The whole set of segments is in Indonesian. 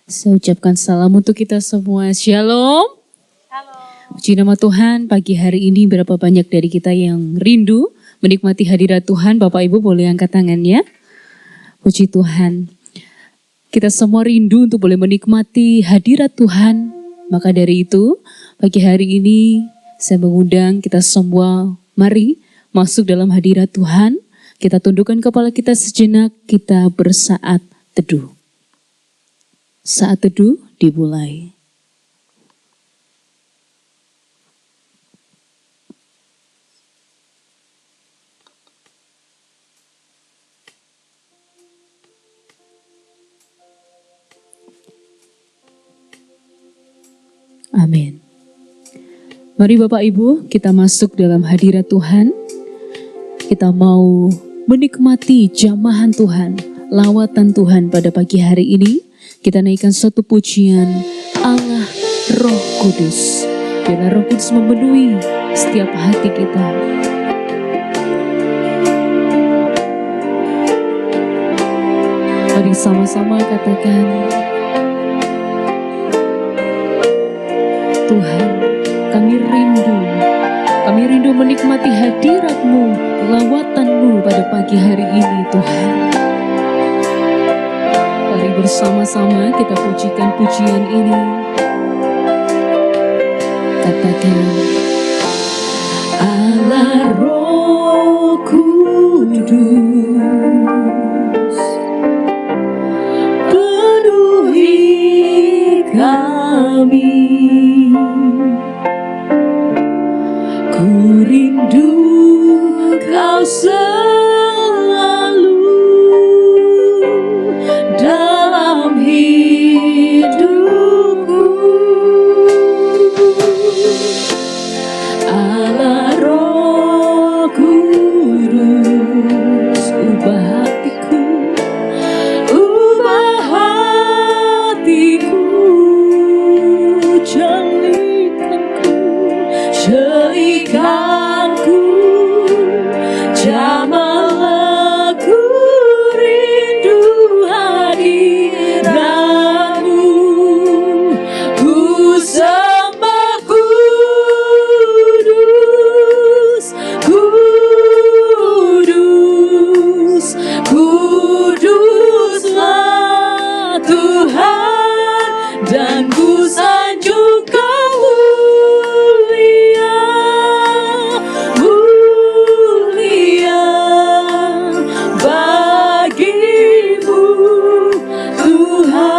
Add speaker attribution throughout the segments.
Speaker 1: Saya ucapkan salam untuk kita semua. Shalom. Puji nama Tuhan, pagi hari ini berapa banyak dari kita yang rindu menikmati hadirat Tuhan. Bapak Ibu boleh angkat tangannya. Puji Tuhan. Kita semua rindu untuk boleh menikmati hadirat Tuhan. Maka dari itu, pagi hari ini saya mengundang kita semua, mari masuk dalam hadirat Tuhan. Kita tundukkan kepala kita sejenak, kita bersaat teduh. Saat teduh dimulai. Amin. Mari Bapak Ibu, kita masuk dalam hadirat Tuhan. Kita mau menikmati jamahan Tuhan, lawatan Tuhan pada pagi hari ini. Kita naikkan suatu pujian Allah Roh Kudus. Biarlah Roh Kudus memenuhi setiap hati kita. Mari sama-sama katakan, Tuhan, kami rindu menikmati hadirat-Mu, lawatan-Mu pada pagi hari ini Tuhan. Mari bersama-sama kita pujikan pujian ini. Katakan, Allah Roh Kudus, penuhi kami. Ku rindu Kau selalu dalam hidupku. Allah Roh Kudus, ubah hatiku, jadikanku, jamahlah ku rindu hadirat-Mu. Ku sembah Kudus, Kudus, Kuduslah Tuhan, dan ku sanjung Kau mulia, mulia bagimu Tuhan.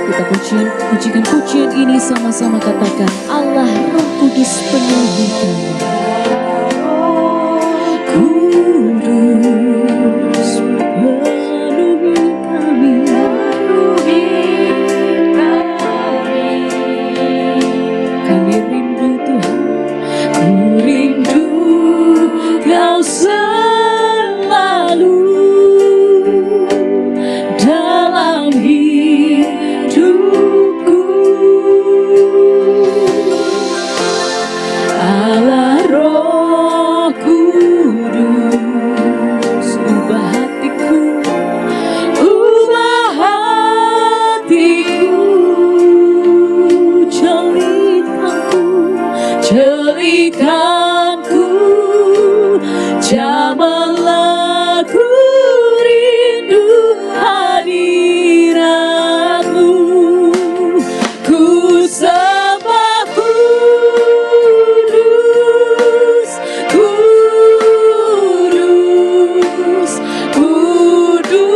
Speaker 1: Kita pujikan pujian ini sama-sama, katakan, Allah Roh Kudus penuhi kami. Kudus penuhi kami, kami rindu Tuhan, ku rindu Kau selalu dalam hidupku. Allah Roh Kudus, ubah hatiku, jadikanku, jamahlah ku rindu hadirat-Mu. Ku sembah Kudus, Kudus, Kuduslah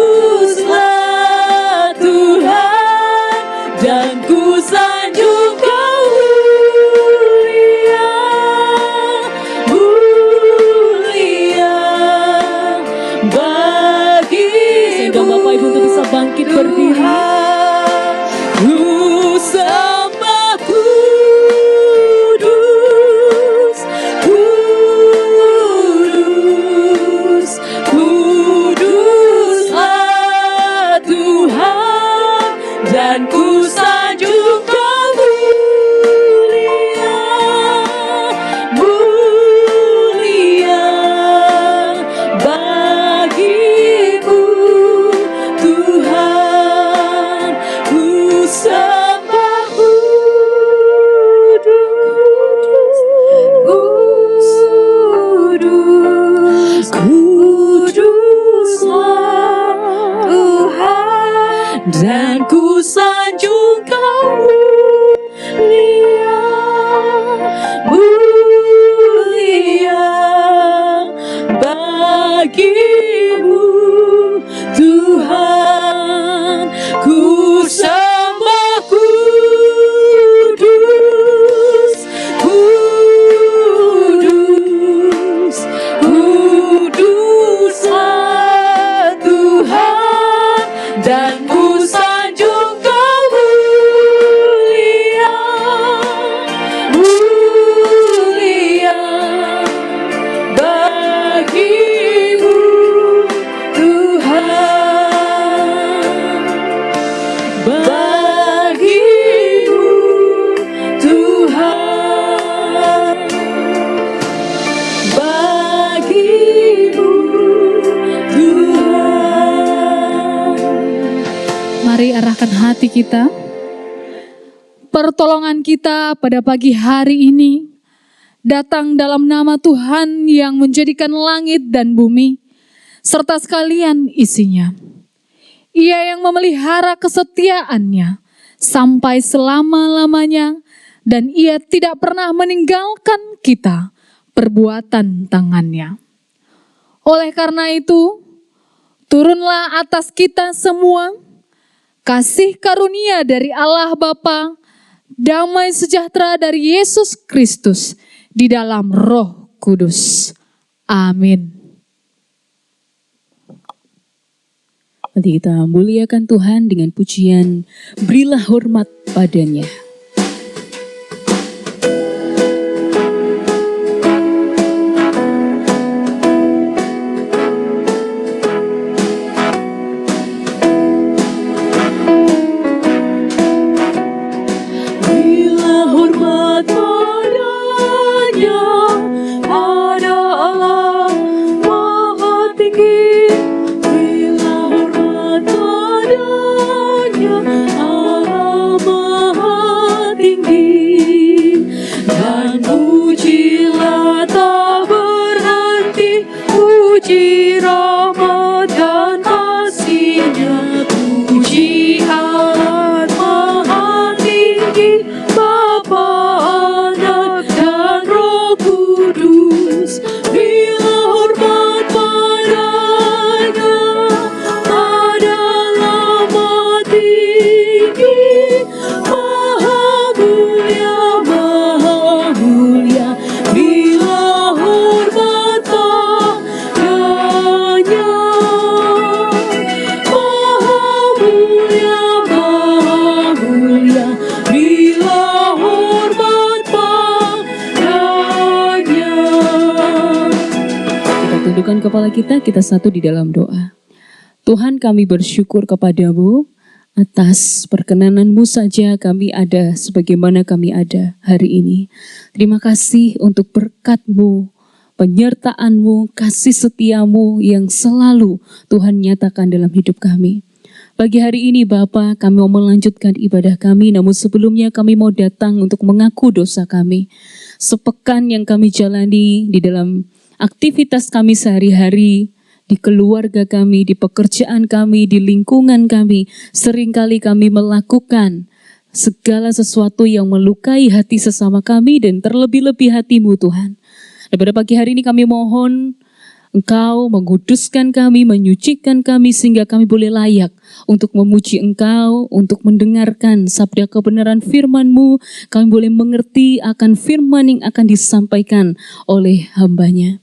Speaker 1: Tuhan, dan ku sanjung Kau mulia, mulia
Speaker 2: Mari arahkan hati kita. Pertolongan kita pada pagi hari ini datang dalam nama Tuhan yang menjadikan langit dan bumi, serta sekalian isinya. Ia yang memelihara kesetiaannya sampai selama-lamanya, dan ia tidak pernah meninggalkan kita perbuatan tangannya. Oleh karena itu, turunlah atas kita semua kasih karunia dari Allah Bapa, damai sejahtera dari Yesus Kristus di dalam Roh Kudus. Amin.
Speaker 1: Nanti kita muliakan Tuhan dengan pujian Berilah Hormat Padanya. Tundukkan kepala kita satu di dalam doa. Tuhan, kami bersyukur kepadamu atas perkenananmu saja kami ada sebagaimana kami ada hari ini. Terima kasih untuk berkat-Mu, penyertaan-Mu, kasih setiamu yang selalu Tuhan nyatakan dalam hidup kami. Pagi hari ini Bapa, kami mau melanjutkan ibadah kami, namun sebelumnya kami mau datang untuk mengaku dosa kami. Sepekan yang kami jalani di dalam aktivitas kami sehari-hari, di keluarga kami, di pekerjaan kami, di lingkungan kami, seringkali kami melakukan segala sesuatu yang melukai hati sesama kami dan terlebih-lebih hati-Mu Tuhan. Dan pada pagi hari ini kami mohon Engkau menguduskan kami, menyucikan kami sehingga kami boleh layak untuk memuji Engkau, untuk mendengarkan sabda kebenaran firman-Mu. Kami boleh mengerti akan firman yang akan disampaikan oleh hamba-Nya.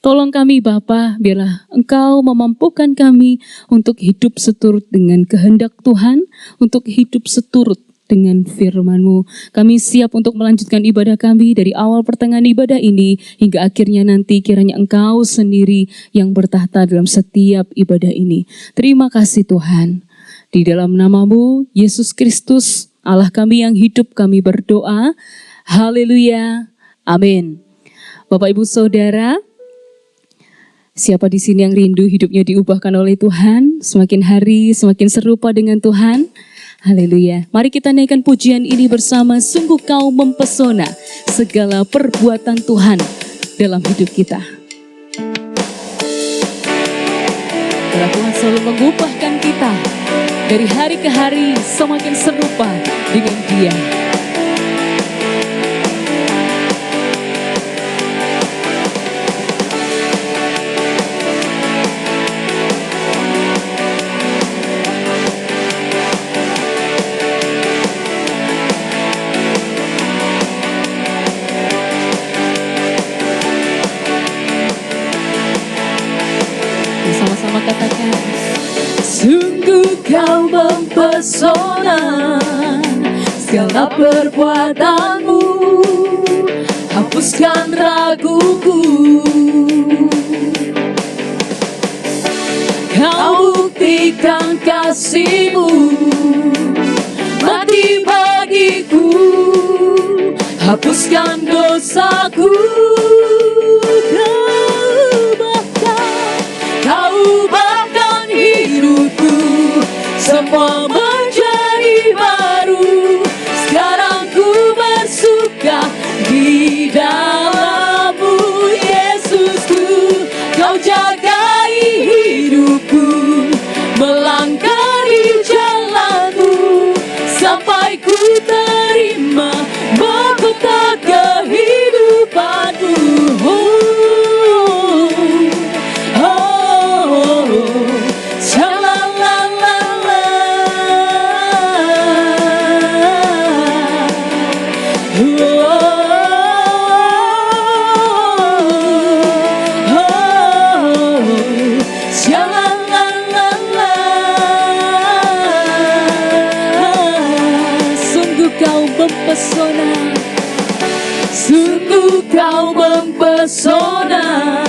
Speaker 1: Tolong kami Bapa, biarlah Engkau memampukan kami untuk hidup seturut dengan kehendak Tuhan, untuk hidup seturut dengan firman-Mu. Kami siap untuk melanjutkan ibadah kami dari awal pertengahan ibadah ini hingga akhirnya nanti, kiranya Engkau sendiri yang bertahta dalam setiap ibadah ini. Terima kasih Tuhan. Di dalam nama-Mu, Yesus Kristus, Allah kami yang hidup, kami berdoa. Haleluya. Amin. Bapak Ibu Saudara, siapa di sini yang rindu hidupnya diubahkan oleh Tuhan, semakin hari semakin serupa dengan Tuhan? Haleluya. Mari kita naikkan pujian ini bersama. Sungguh Kau mempesona, segala perbuatan Tuhan dalam hidup kita. Karena Tuhan selalu mengubahkan kita dari hari ke hari semakin serupa dengan Dia. Sama-sama katakan, sungguh Kau mempesona, segala perbuatanmu hapuskan raguku. Kau buktikan kasih-Mu, mati bagiku, hapuskan dosaku. Kau ubahkan hidupku, semua terpesona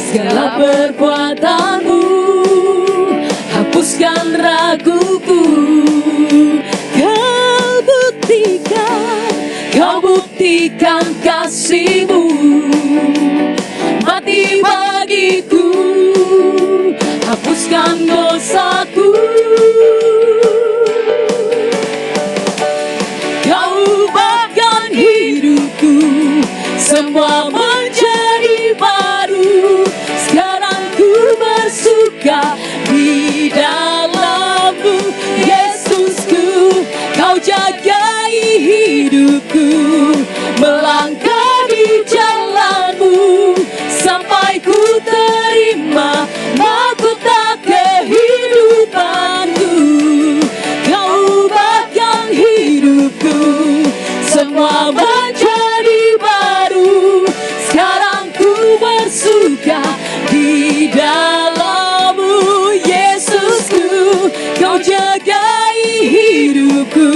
Speaker 1: segala perbuatanmu, hapuskan raguku. Kau buktikan kasih-Mu, mati bagiku, hapuskan dosaku. Kau ubahkan hidupku, semua menjadi baru. Sekarang ku bersuka di dalam-Mu, Yesusku. Kau jagai hidupku, melangkah di jalan-Mu, sampai ku terima mahkota kehidupanku. Kau ubahkan hidupku, semua menjadi baru. Sekarang ku bersuka di dalam-Mu, Yesusku. Kau jagai hidupku,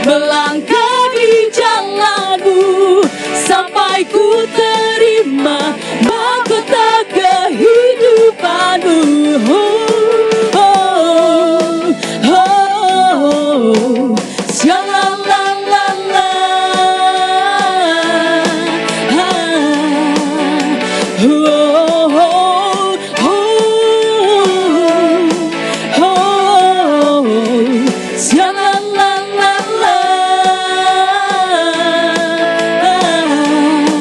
Speaker 1: melangkah di jalan-Mu, sampai ku terima mahkota kehidupan-Mu. Oh, oh, oh, sha-la-la-la-la. Oh, oh, oh, oh, sha-la-la-la-la.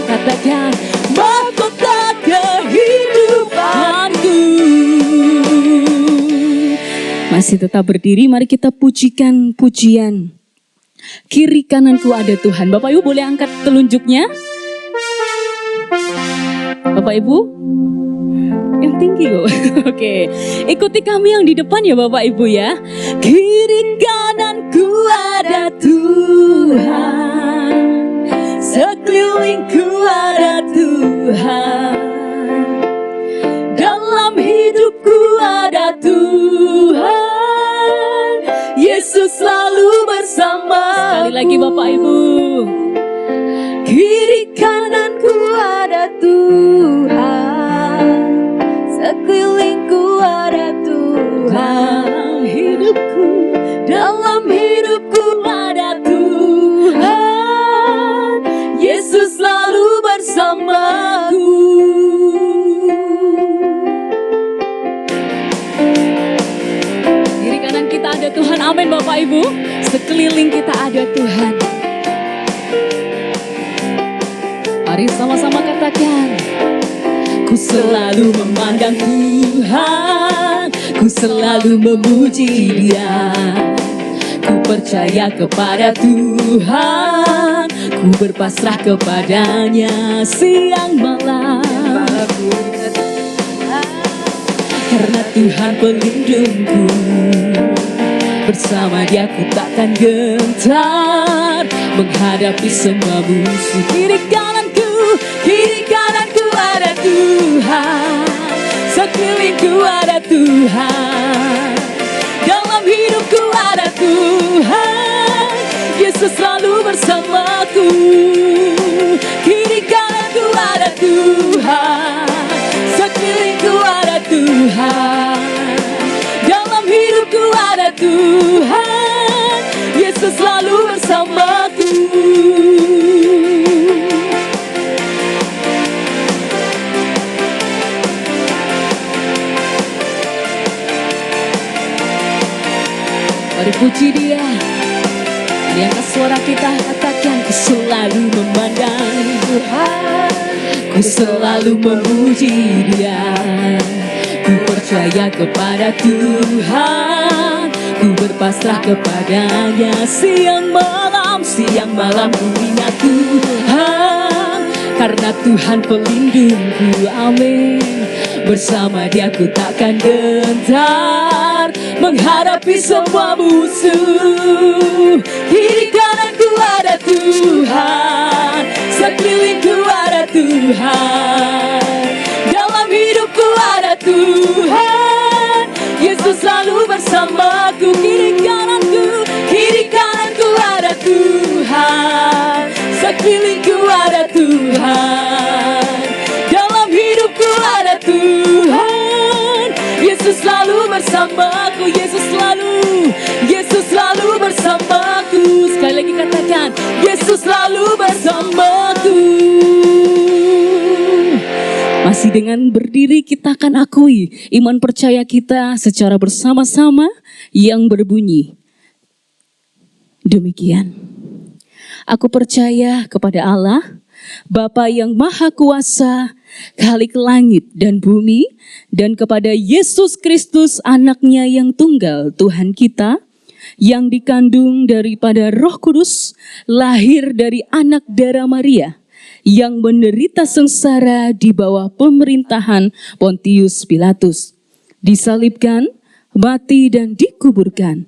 Speaker 1: Katakan mahkota kehidupanku. Masih tetap berdiri, mari kita pujikan pujian. Kiri kananku ada Tuhan. Bapak Ibu boleh angkat telunjuknya? Bapak Ibu? Yang tinggi kok. Oke, ikuti kami yang di depan ya Bapak Ibu ya. Kiri kananku ada Tuhan, sekelilingku ada Tuhan, dalam hidupku ada Tuhan, Yesus selalu bersama. Sekali lagi Bapak Ibu. Kiri kananku ada Tuhan, sekelilingku ada Tuhan, hidupku, dalam hidupku ada Tuhan, Yesus selalu bersamaku. Kiri kanan kita ada Tuhan, amin Bapak Ibu. Sekeliling kita ada Tuhan. Mari sama-sama katakan. Ku selalu memandang Tuhan, ku selalu memuji Dia. Ku percaya kepada Tuhan, ku berpasrah kepadanya siang malam. Karena Tuhan pelindungku, bersama Dia ku takkan gentar menghadapi semua musuh. Kiri kananku ada Tuhan, sekelilingku ada Tuhan, dalam hidupku ada Tuhan, Yesus selalu bersamaku. Kiri kananku ada Tuhan, sekelilingku ada Tuhan, dalam hidupku ada Tuhan, Yesus selalu bersamaku. Mari puji Dia. Mari angkat suara kita, katakan. Ku selalu memandang Tuhan, ku selalu memuji Dia. Ku percaya kepada Tuhan, ku berpasrah kepadanya siang malam ku ingat Tuhan. Karena Tuhan pelindungku, amin. Bersama Dia ku takkan gentar menghadapi semua musuh. Kiri kananku ada Tuhan, sekelilingku ada Tuhan, dalam hidupku ada Tuhan, Yesus selalu bersamaku. Kiri kananku ada Tuhan, sekelilingku ada Tuhan, bersamaku, Yesus selalu bersamaku. Sekali lagi katakan, Yesus selalu bersamaku. Masih dengan berdiri kita akan akui iman percaya kita secara bersama-sama yang berbunyi demikian. Aku percaya kepada Allah, Bapa yang Maha Kuasa, Khalik langit dan bumi, dan kepada Yesus Kristus anaknya yang tunggal Tuhan kita, yang dikandung daripada Roh Kudus, lahir dari anak darah Maria, yang menderita sengsara di bawah pemerintahan Pontius Pilatus, disalibkan, mati dan dikuburkan,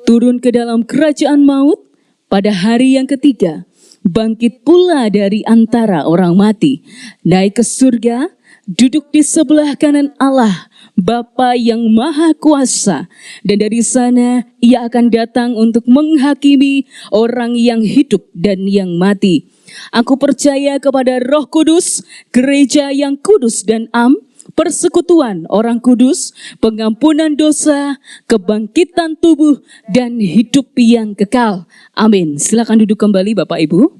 Speaker 1: turun ke dalam kerajaan maut, pada hari yang ketiga, bangkit pula dari antara orang mati, naik ke surga, duduk di sebelah kanan Allah, Bapa yang Maha Kuasa, dan dari sana ia akan datang untuk menghakimi orang yang hidup dan yang mati. Aku percaya kepada Roh Kudus, gereja yang kudus dan am, persekutuan orang kudus, pengampunan dosa, kebangkitan tubuh, dan hidup yang kekal. Amin. Silakan duduk kembali Bapak Ibu.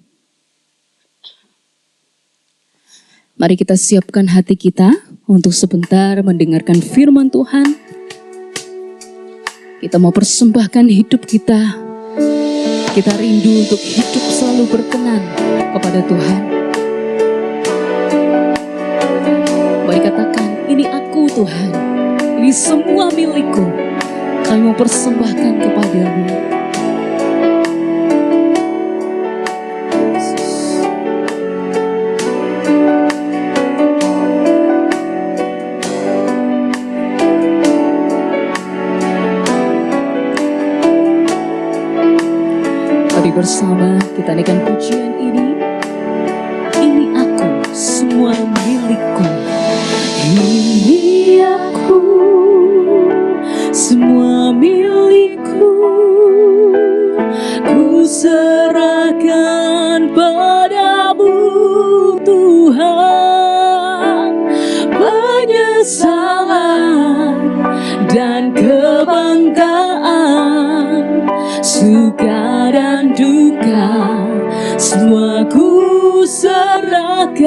Speaker 1: Mari kita siapkan hati kita untuk sebentar mendengarkan firman Tuhan. Kita mau persembahkan hidup kita. Kita rindu untuk hidup selalu berkenan kepada Tuhan. Mari katakan, ini aku Tuhan, ini semua milikku. Kami mau persembahkan kepadamu. Bersama kita naikkan pujian ini. Ini aku, semua milikku. Ini aku, semua milikku. Ku serahkan padamu Tuhan. Penyesalan dan kebanggaan, suka dan duka, semua ku serahkan.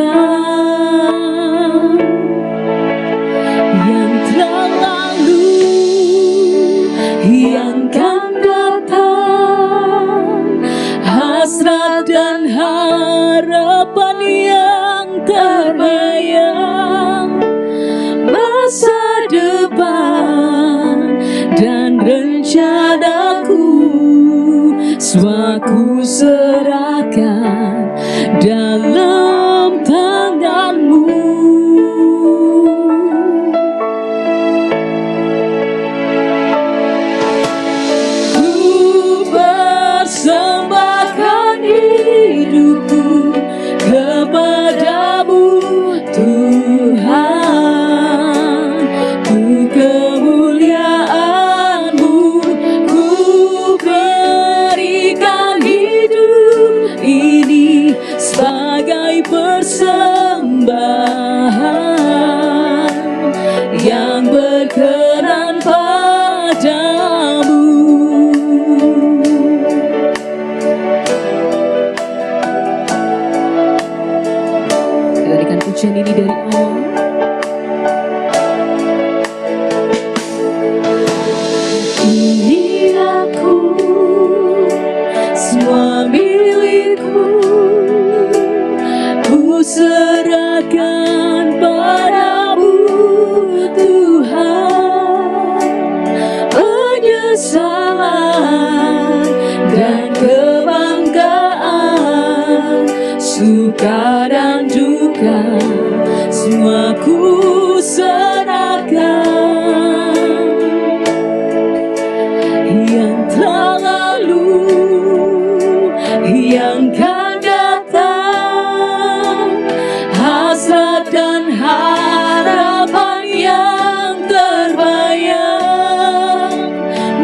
Speaker 1: Yang telah lalu, yang kan datang, hasrat dan harapan yang terbayang, masa depan dan rencanaku, semua ku serahkan dalam tanganmu. Ku persembahkan hidupku kepadamu Tuhan. Ku kemuliaan-Mu, ku berikan hidup ini sebagai persembahan yang berkenan padamu. Kita berikan pujian ini dari awal. Ini aku, semua milikku. Ku serahkan padamu Tuhan. Penyesalan dan kebanggaan, suka dan duka, semua ku serahkan. Yang telah lalu, yang kan datang, hasrat dan harapan yang terbayang,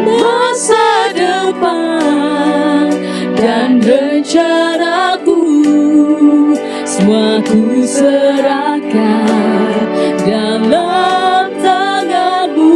Speaker 1: masa depan dan rencanaku, semua ku serahkan dalam tanganmu.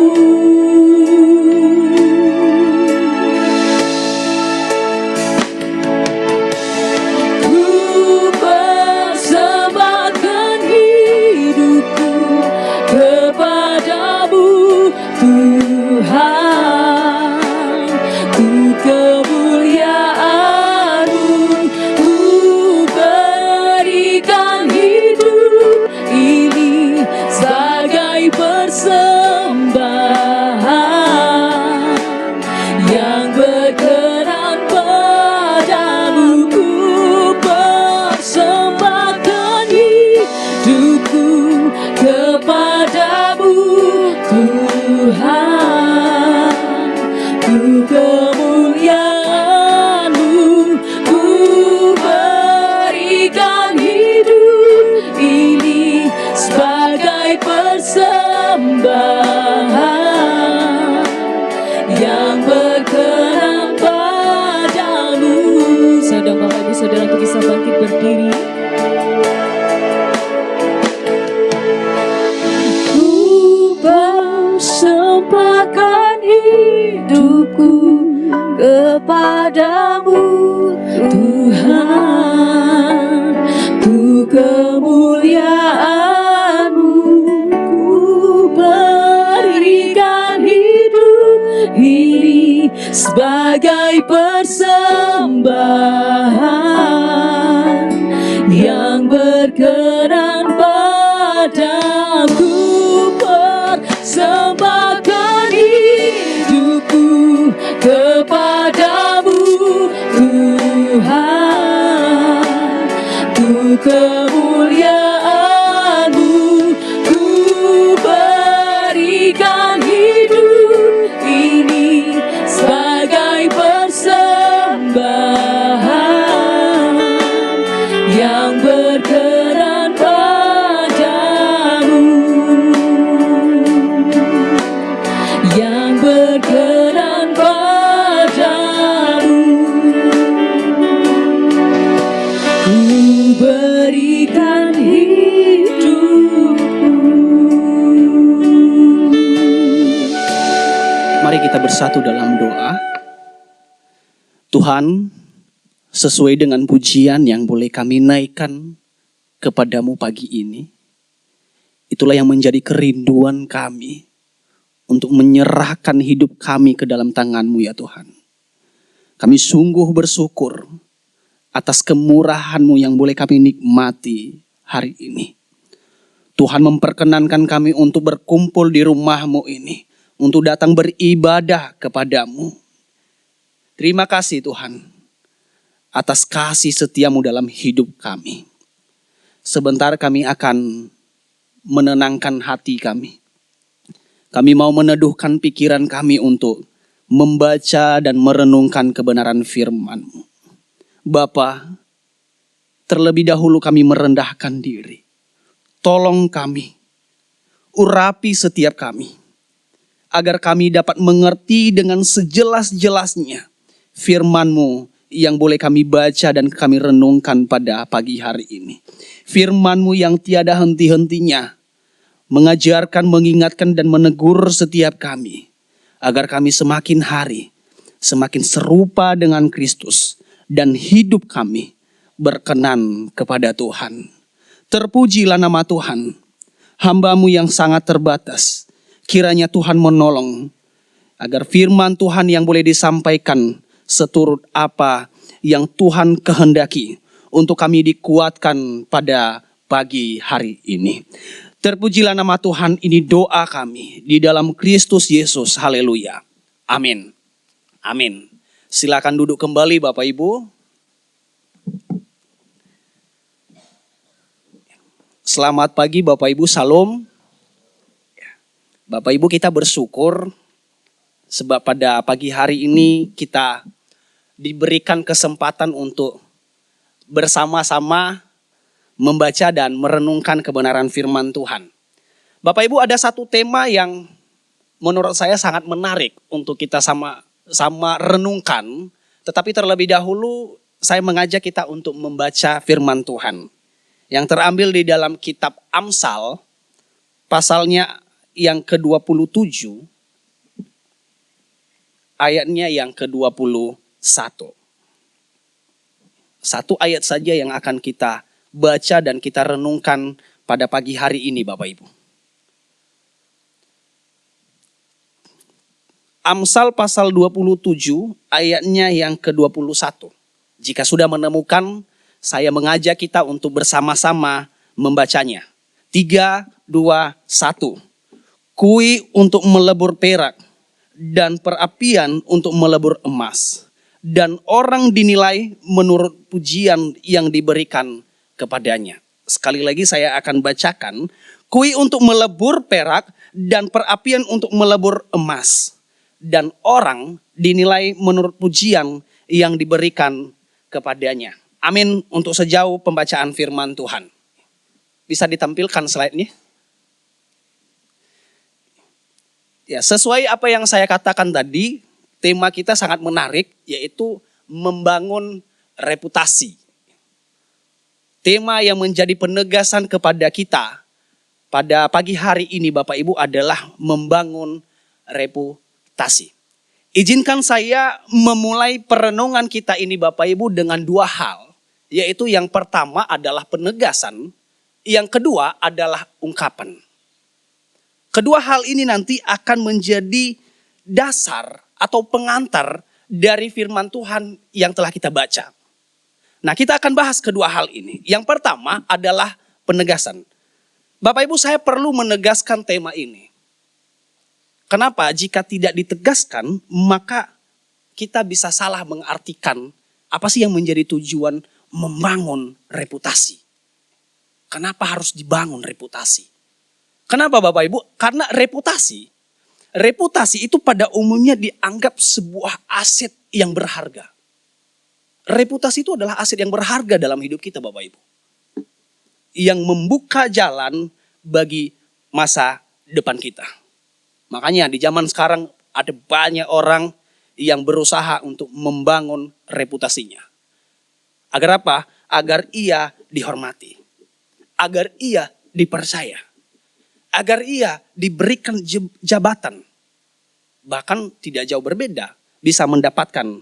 Speaker 1: saudara untuk bisa bangkit berdiri. Ku persembahkan hidupku kepadamu Tuhan, ku kemuliaan-Mu, ku berikan hidup ini sebagai persembahan yang berkenan padaku. Persembahkan hidupku kepadamu Tuhan, ku kemuliaan-Mu, ku berikan hidup ini sebagai persembahan yang berkenan padamu, yang berkenan padamu. Ku berikan hidupku.
Speaker 3: Mari kita bersatu dalam doa. Tuhan, sesuai dengan pujian yang boleh kami naikkan kepadamu pagi ini, itulah yang menjadi kerinduan kami untuk menyerahkan hidup kami ke dalam tangan-Mu ya Tuhan. Kami sungguh bersyukur atas kemurahan-Mu yang boleh kami nikmati hari ini. Tuhan memperkenankan kami untuk berkumpul di rumah-Mu ini, untuk datang beribadah kepadamu. Terima kasih Tuhan atas kasih setia-Mu dalam hidup kami. Sebentar kami akan menenangkan hati kami. Kami mau meneduhkan pikiran kami untuk membaca dan merenungkan kebenaran firman-Mu. Bapa, terlebih dahulu kami merendahkan diri. Tolong kami, urapi setiap kami, agar kami dapat mengerti dengan sejelas-jelasnya firman-Mu yang boleh kami baca dan kami renungkan pada pagi hari ini. Firman-Mu yang tiada henti-hentinya mengajarkan, mengingatkan dan menegur setiap kami, agar kami semakin hari semakin serupa dengan Kristus dan hidup kami berkenan kepada Tuhan. Terpujilah nama Tuhan. Hamba-Mu yang sangat terbatas, kiranya Tuhan menolong agar firman Tuhan yang boleh disampaikan seturut apa yang Tuhan kehendaki untuk kami dikuatkan pada pagi hari ini. Terpujilah nama Tuhan, ini doa kami di dalam Kristus Yesus. Haleluya. Amin. Amin. Silakan duduk kembali Bapak Ibu. Selamat pagi Bapak Ibu, Salam. Bapak Ibu, kita bersyukur sebab pada pagi hari ini kita diberikan kesempatan untuk bersama-sama membaca dan merenungkan kebenaran firman Tuhan. Bapak Ibu, ada satu tema yang menurut saya sangat menarik untuk kita sama renungkan. Tetapi terlebih dahulu saya mengajak kita untuk membaca firman Tuhan yang terambil di dalam kitab Amsal, pasalnya yang ke-27, ayatnya yang ke-21. Satu ayat saja yang akan kita baca dan kita renungkan pada pagi hari ini Bapak Ibu. Amsal pasal 27 ayatnya yang ke-21. Jika sudah menemukan, saya mengajak kita untuk bersama-sama membacanya. 3, 2, 1. Kui untuk melebur perak dan perapian untuk melebur emas. Dan orang dinilai menurut pujian yang diberikan kepadanya. Sekali lagi saya akan bacakan. Kui untuk melebur perak dan perapian untuk melebur emas. Dan orang dinilai menurut pujian yang diberikan kepadanya. Amin untuk sejauh pembacaan firman Tuhan. Bisa ditampilkan slide-nya? Ya, sesuai apa yang saya katakan tadi, tema kita sangat menarik, yaitu membangun reputasi. tema yang menjadi penegasan kepada kita pada pagi hari ini Bapak Ibu adalah membangun reputasi. Izinkan saya memulai perenungan kita ini Bapak Ibu dengan dua hal. Yaitu yang pertama adalah penegasan, yang kedua adalah ungkapan. Kedua hal ini nanti akan menjadi dasar atau pengantar dari firman Tuhan yang telah kita baca. Nah, kita akan bahas kedua hal ini. Yang pertama adalah penegasan. Bapak Ibu, saya perlu menegaskan tema ini. Kenapa? Jika tidak ditegaskan, maka kita bisa salah mengartikan apa sih yang menjadi tujuan membangun reputasi. Kenapa harus dibangun reputasi? Kenapa Bapak Ibu? Karena reputasi itu pada umumnya dianggap sebuah aset yang berharga. Reputasi itu adalah aset yang berharga dalam hidup kita Bapak Ibu. Yang membuka jalan bagi masa depan kita. Makanya di zaman sekarang ada banyak orang yang berusaha untuk membangun reputasinya. Agar apa? Agar ia dihormati. Agar ia dipercaya. Agar ia diberikan jabatan. Bahkan tidak jauh berbeda, bisa mendapatkan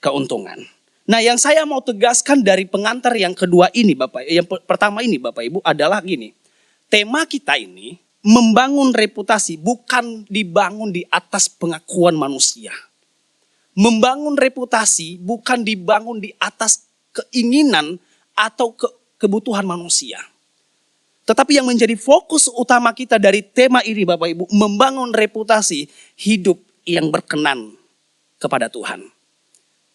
Speaker 3: keuntungan. Nah, yang saya mau tegaskan dari pengantar yang kedua ini Bapak, yang pertama ini Bapak Ibu adalah gini. Tema kita ini membangun reputasi bukan dibangun di atas pengakuan manusia. Membangun reputasi bukan dibangun di atas keinginan atau kebutuhan manusia. Tetapi yang menjadi fokus utama kita dari tema ini Bapak Ibu, membangun reputasi hidup yang berkenan kepada Tuhan.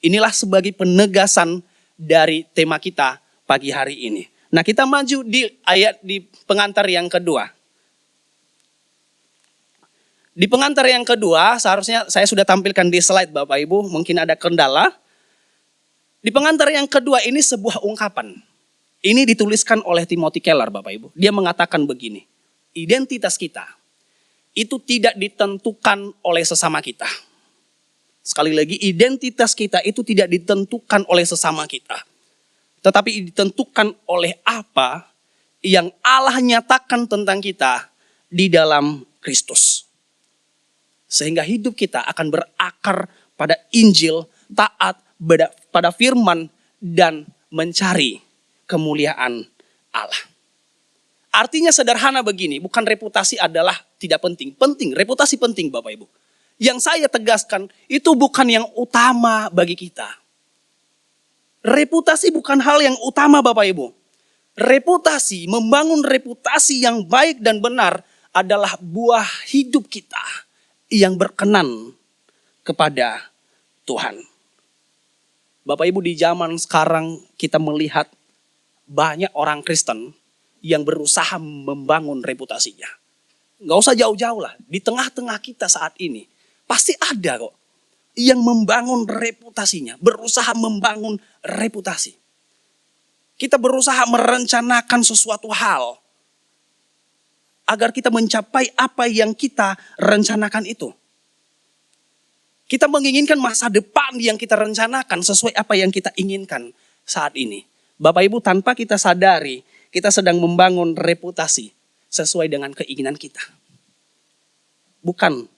Speaker 3: Inilah sebagai penegasan dari tema kita pagi hari ini. Nah, kita maju di pengantar yang kedua. Di pengantar yang kedua, seharusnya saya sudah tampilkan di slide Bapak Ibu, mungkin ada kendala. Di pengantar yang kedua ini sebuah ungkapan. Ini dituliskan oleh Timothy Keller Bapak Ibu. Dia mengatakan begini, identitas kita itu tidak ditentukan oleh sesama kita. Sekali lagi, identitas kita itu tidak ditentukan oleh sesama kita. Tetapi ditentukan oleh apa yang Allah nyatakan tentang kita di dalam Kristus. Sehingga hidup kita akan berakar pada Injil, taat pada firman, dan mencari kemuliaan Allah. Artinya sederhana begini, bukan reputasi adalah tidak penting. Penting, reputasi penting Bapak Ibu. Yang saya tegaskan itu bukan yang utama bagi kita. Reputasi bukan hal yang utama Bapak Ibu. Reputasi, membangun reputasi yang baik dan benar adalah buah hidup kita yang berkenan kepada Tuhan. Bapak Ibu, di zaman sekarang kita melihat banyak orang Kristen yang berusaha membangun reputasinya. Gak usah jauh-jauh lah, di tengah-tengah kita saat ini pasti ada kok yang membangun reputasinya, berusaha membangun reputasi. Kita berusaha merencanakan sesuatu hal agar kita mencapai apa yang kita rencanakan itu. Kita menginginkan masa depan yang kita rencanakan sesuai apa yang kita inginkan saat ini. Bapak Ibu, tanpa kita sadari, kita sedang membangun reputasi sesuai dengan keinginan kita. Bukan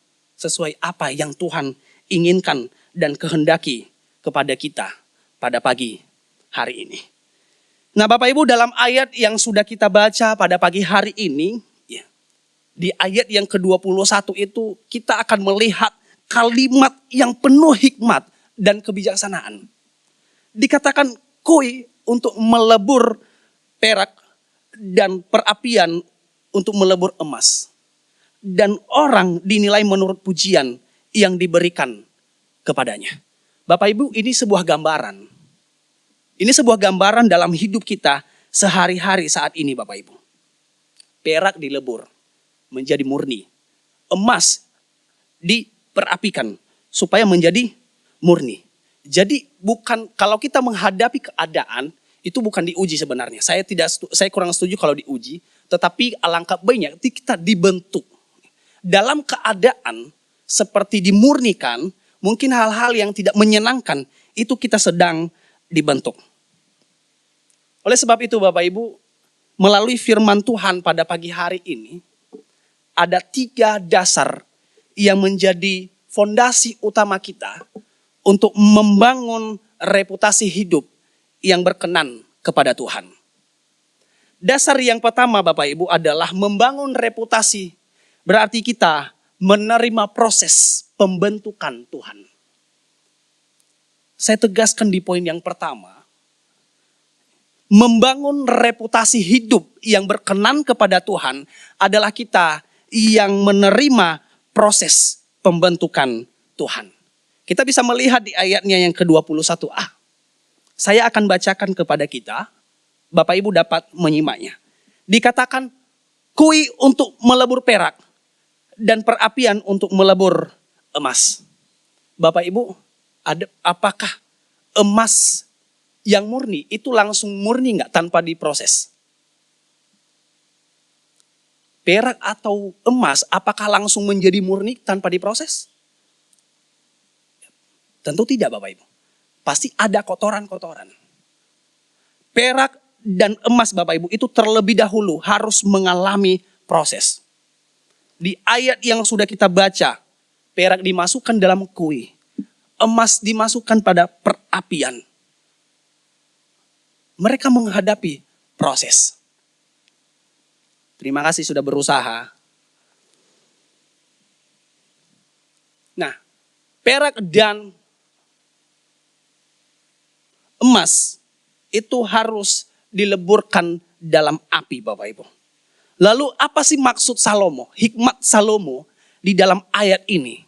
Speaker 3: sesuai apa yang Tuhan inginkan dan kehendaki kepada kita pada pagi hari ini. Nah Bapak Ibu, dalam ayat yang sudah kita baca pada pagi hari ini, ya, di ayat yang ke-21 itu kita akan melihat kalimat yang penuh hikmat dan kebijaksanaan. Dikatakan koi untuk melebur perak dan perapian untuk melebur emas. Dan orang dinilai menurut pujian yang diberikan kepadanya. Bapak Ibu, ini sebuah gambaran. Ini sebuah gambaran dalam hidup kita sehari-hari saat ini Bapak Ibu. Perak dilebur menjadi murni. Emas diperapikan supaya menjadi murni. Jadi bukan, kalau kita menghadapi keadaan itu bukan diuji sebenarnya. Saya kurang setuju kalau diuji, tetapi alangkah baiknya kita dibentuk. Dalam keadaan seperti dimurnikan, mungkin hal-hal yang tidak menyenangkan itu kita sedang dibentuk. Oleh sebab itu Bapak Ibu, melalui firman Tuhan pada pagi hari ini, ada 3 dasar yang menjadi fondasi utama kita untuk membangun reputasi hidup yang berkenan kepada Tuhan. Dasar yang pertama Bapak Ibu adalah membangun reputasi. Berarti kita menerima proses pembentukan Tuhan. Saya tegaskan di poin yang pertama. Membangun reputasi hidup yang berkenan kepada Tuhan adalah kita yang menerima proses pembentukan Tuhan. Kita bisa melihat di ayatnya yang ke-21a. Saya akan bacakan kepada kita. Bapak Ibu dapat menyimaknya. Dikatakan kui untuk melebur perak dan perapian untuk melebur emas. Bapak Ibu, apakah emas yang murni itu langsung murni enggak tanpa diproses? Perak atau emas apakah langsung menjadi murni tanpa diproses? Tentu tidak Bapak Ibu. Pasti ada kotoran-kotoran. Perak dan emas Bapak Ibu itu terlebih dahulu harus mengalami proses. Di ayat yang sudah kita baca, perak dimasukkan dalam kui, emas dimasukkan pada perapian. Mereka menghadapi proses. Terima kasih sudah berusaha. Nah, perak dan emas itu harus dileburkan dalam api Bapak Ibu. Lalu apa sih maksud Salomo? Hikmat Salomo di dalam ayat ini.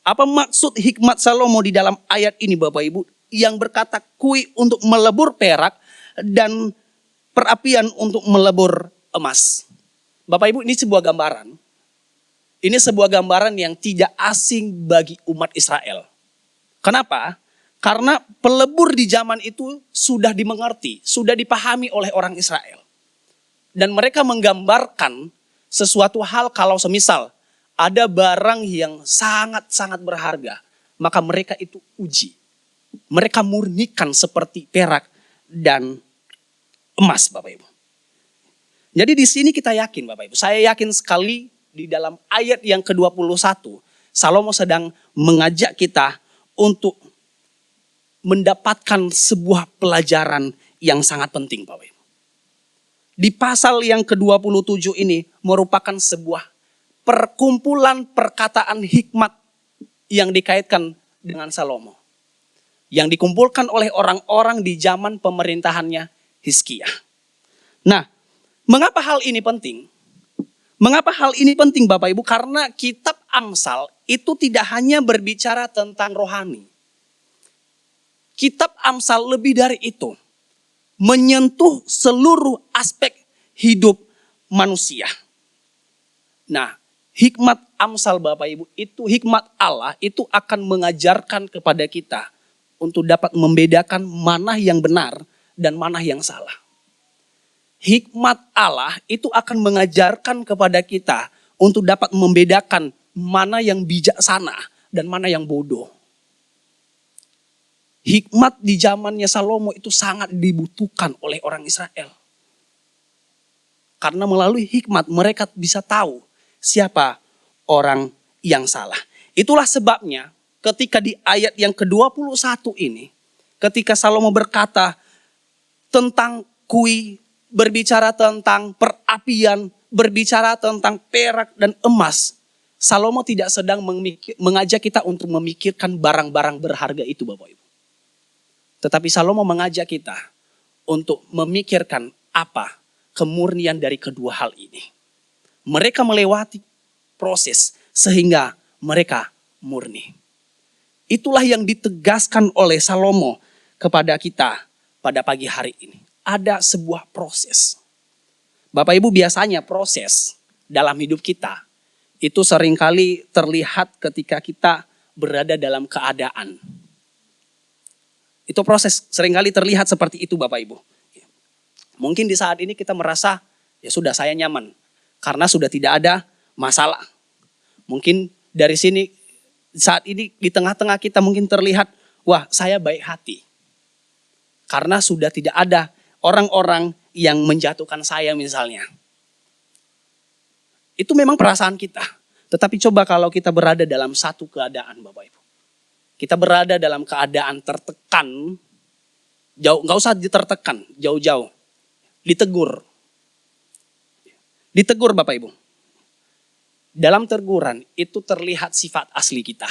Speaker 3: Apa maksud hikmat Salomo di dalam ayat ini Bapak Ibu? Yang berkata kui untuk melebur perak dan perapian untuk melebur emas. Bapak Ibu, ini sebuah gambaran. Ini sebuah gambaran yang tidak asing bagi umat Israel. Kenapa? Karena pelebur di zaman itu sudah dimengerti, sudah dipahami oleh orang Israel. Dan mereka menggambarkan sesuatu hal kalau semisal ada barang yang sangat-sangat berharga, maka mereka itu uji. Mereka murnikan seperti perak dan emas Bapak Ibu. Jadi di sini kita yakin Bapak Ibu, saya yakin sekali di dalam ayat yang ke-21, Salomo sedang mengajak kita untuk mendapatkan sebuah pelajaran yang sangat penting Bapak Ibu. Di pasal yang ke-27 ini merupakan sebuah perkumpulan perkataan hikmat yang dikaitkan dengan Salomo. Yang dikumpulkan oleh orang-orang di zaman pemerintahannya Hizkia. Nah, mengapa hal ini penting? Mengapa hal ini penting Bapak Ibu? Karena kitab Amsal itu tidak hanya berbicara tentang rohani. Kitab Amsal lebih dari itu. Menyentuh seluruh aspek hidup manusia. Nah, hikmat Amsal Bapak Ibu itu hikmat Allah itu akan mengajarkan kepada kita untuk dapat membedakan mana yang benar dan mana yang salah. Hikmat Allah itu akan mengajarkan kepada kita untuk dapat membedakan mana yang bijaksana dan mana yang bodoh. Hikmat di zamannya Salomo itu sangat dibutuhkan oleh orang Israel. Karena melalui hikmat mereka bisa tahu siapa orang yang salah. Itulah sebabnya ketika di ayat yang ke-21 ini, ketika Salomo berkata tentang kui, berbicara tentang perapian, berbicara tentang perak dan emas, Salomo tidak sedang mengajak kita untuk memikirkan barang-barang berharga itu Bapak Ibu. Tetapi Salomo mengajak kita untuk memikirkan apa kemurnian dari kedua hal ini. Mereka melewati proses sehingga mereka murni. Itulah yang ditegaskan oleh Salomo kepada kita pada pagi hari ini. Ada sebuah proses. Bapak Ibu, biasanya proses dalam hidup kita itu seringkali terlihat ketika kita berada dalam keadaan. Itu proses seringkali terlihat seperti itu Bapak Ibu. Mungkin di saat ini kita merasa ya sudah saya nyaman. Karena sudah tidak ada masalah. Mungkin dari sini saat ini di tengah-tengah kita mungkin terlihat wah saya baik hati. Karena sudah tidak ada orang-orang yang menjatuhkan saya misalnya. Itu memang perasaan kita. Tetapi coba kalau kita berada dalam satu keadaan Bapak Ibu. Kita berada dalam keadaan tertekan. Jauh, nggak usah ditertekan, jauh-jauh. Ditegur. Ditegur Bapak Ibu. Dalam teguran itu terlihat sifat asli kita.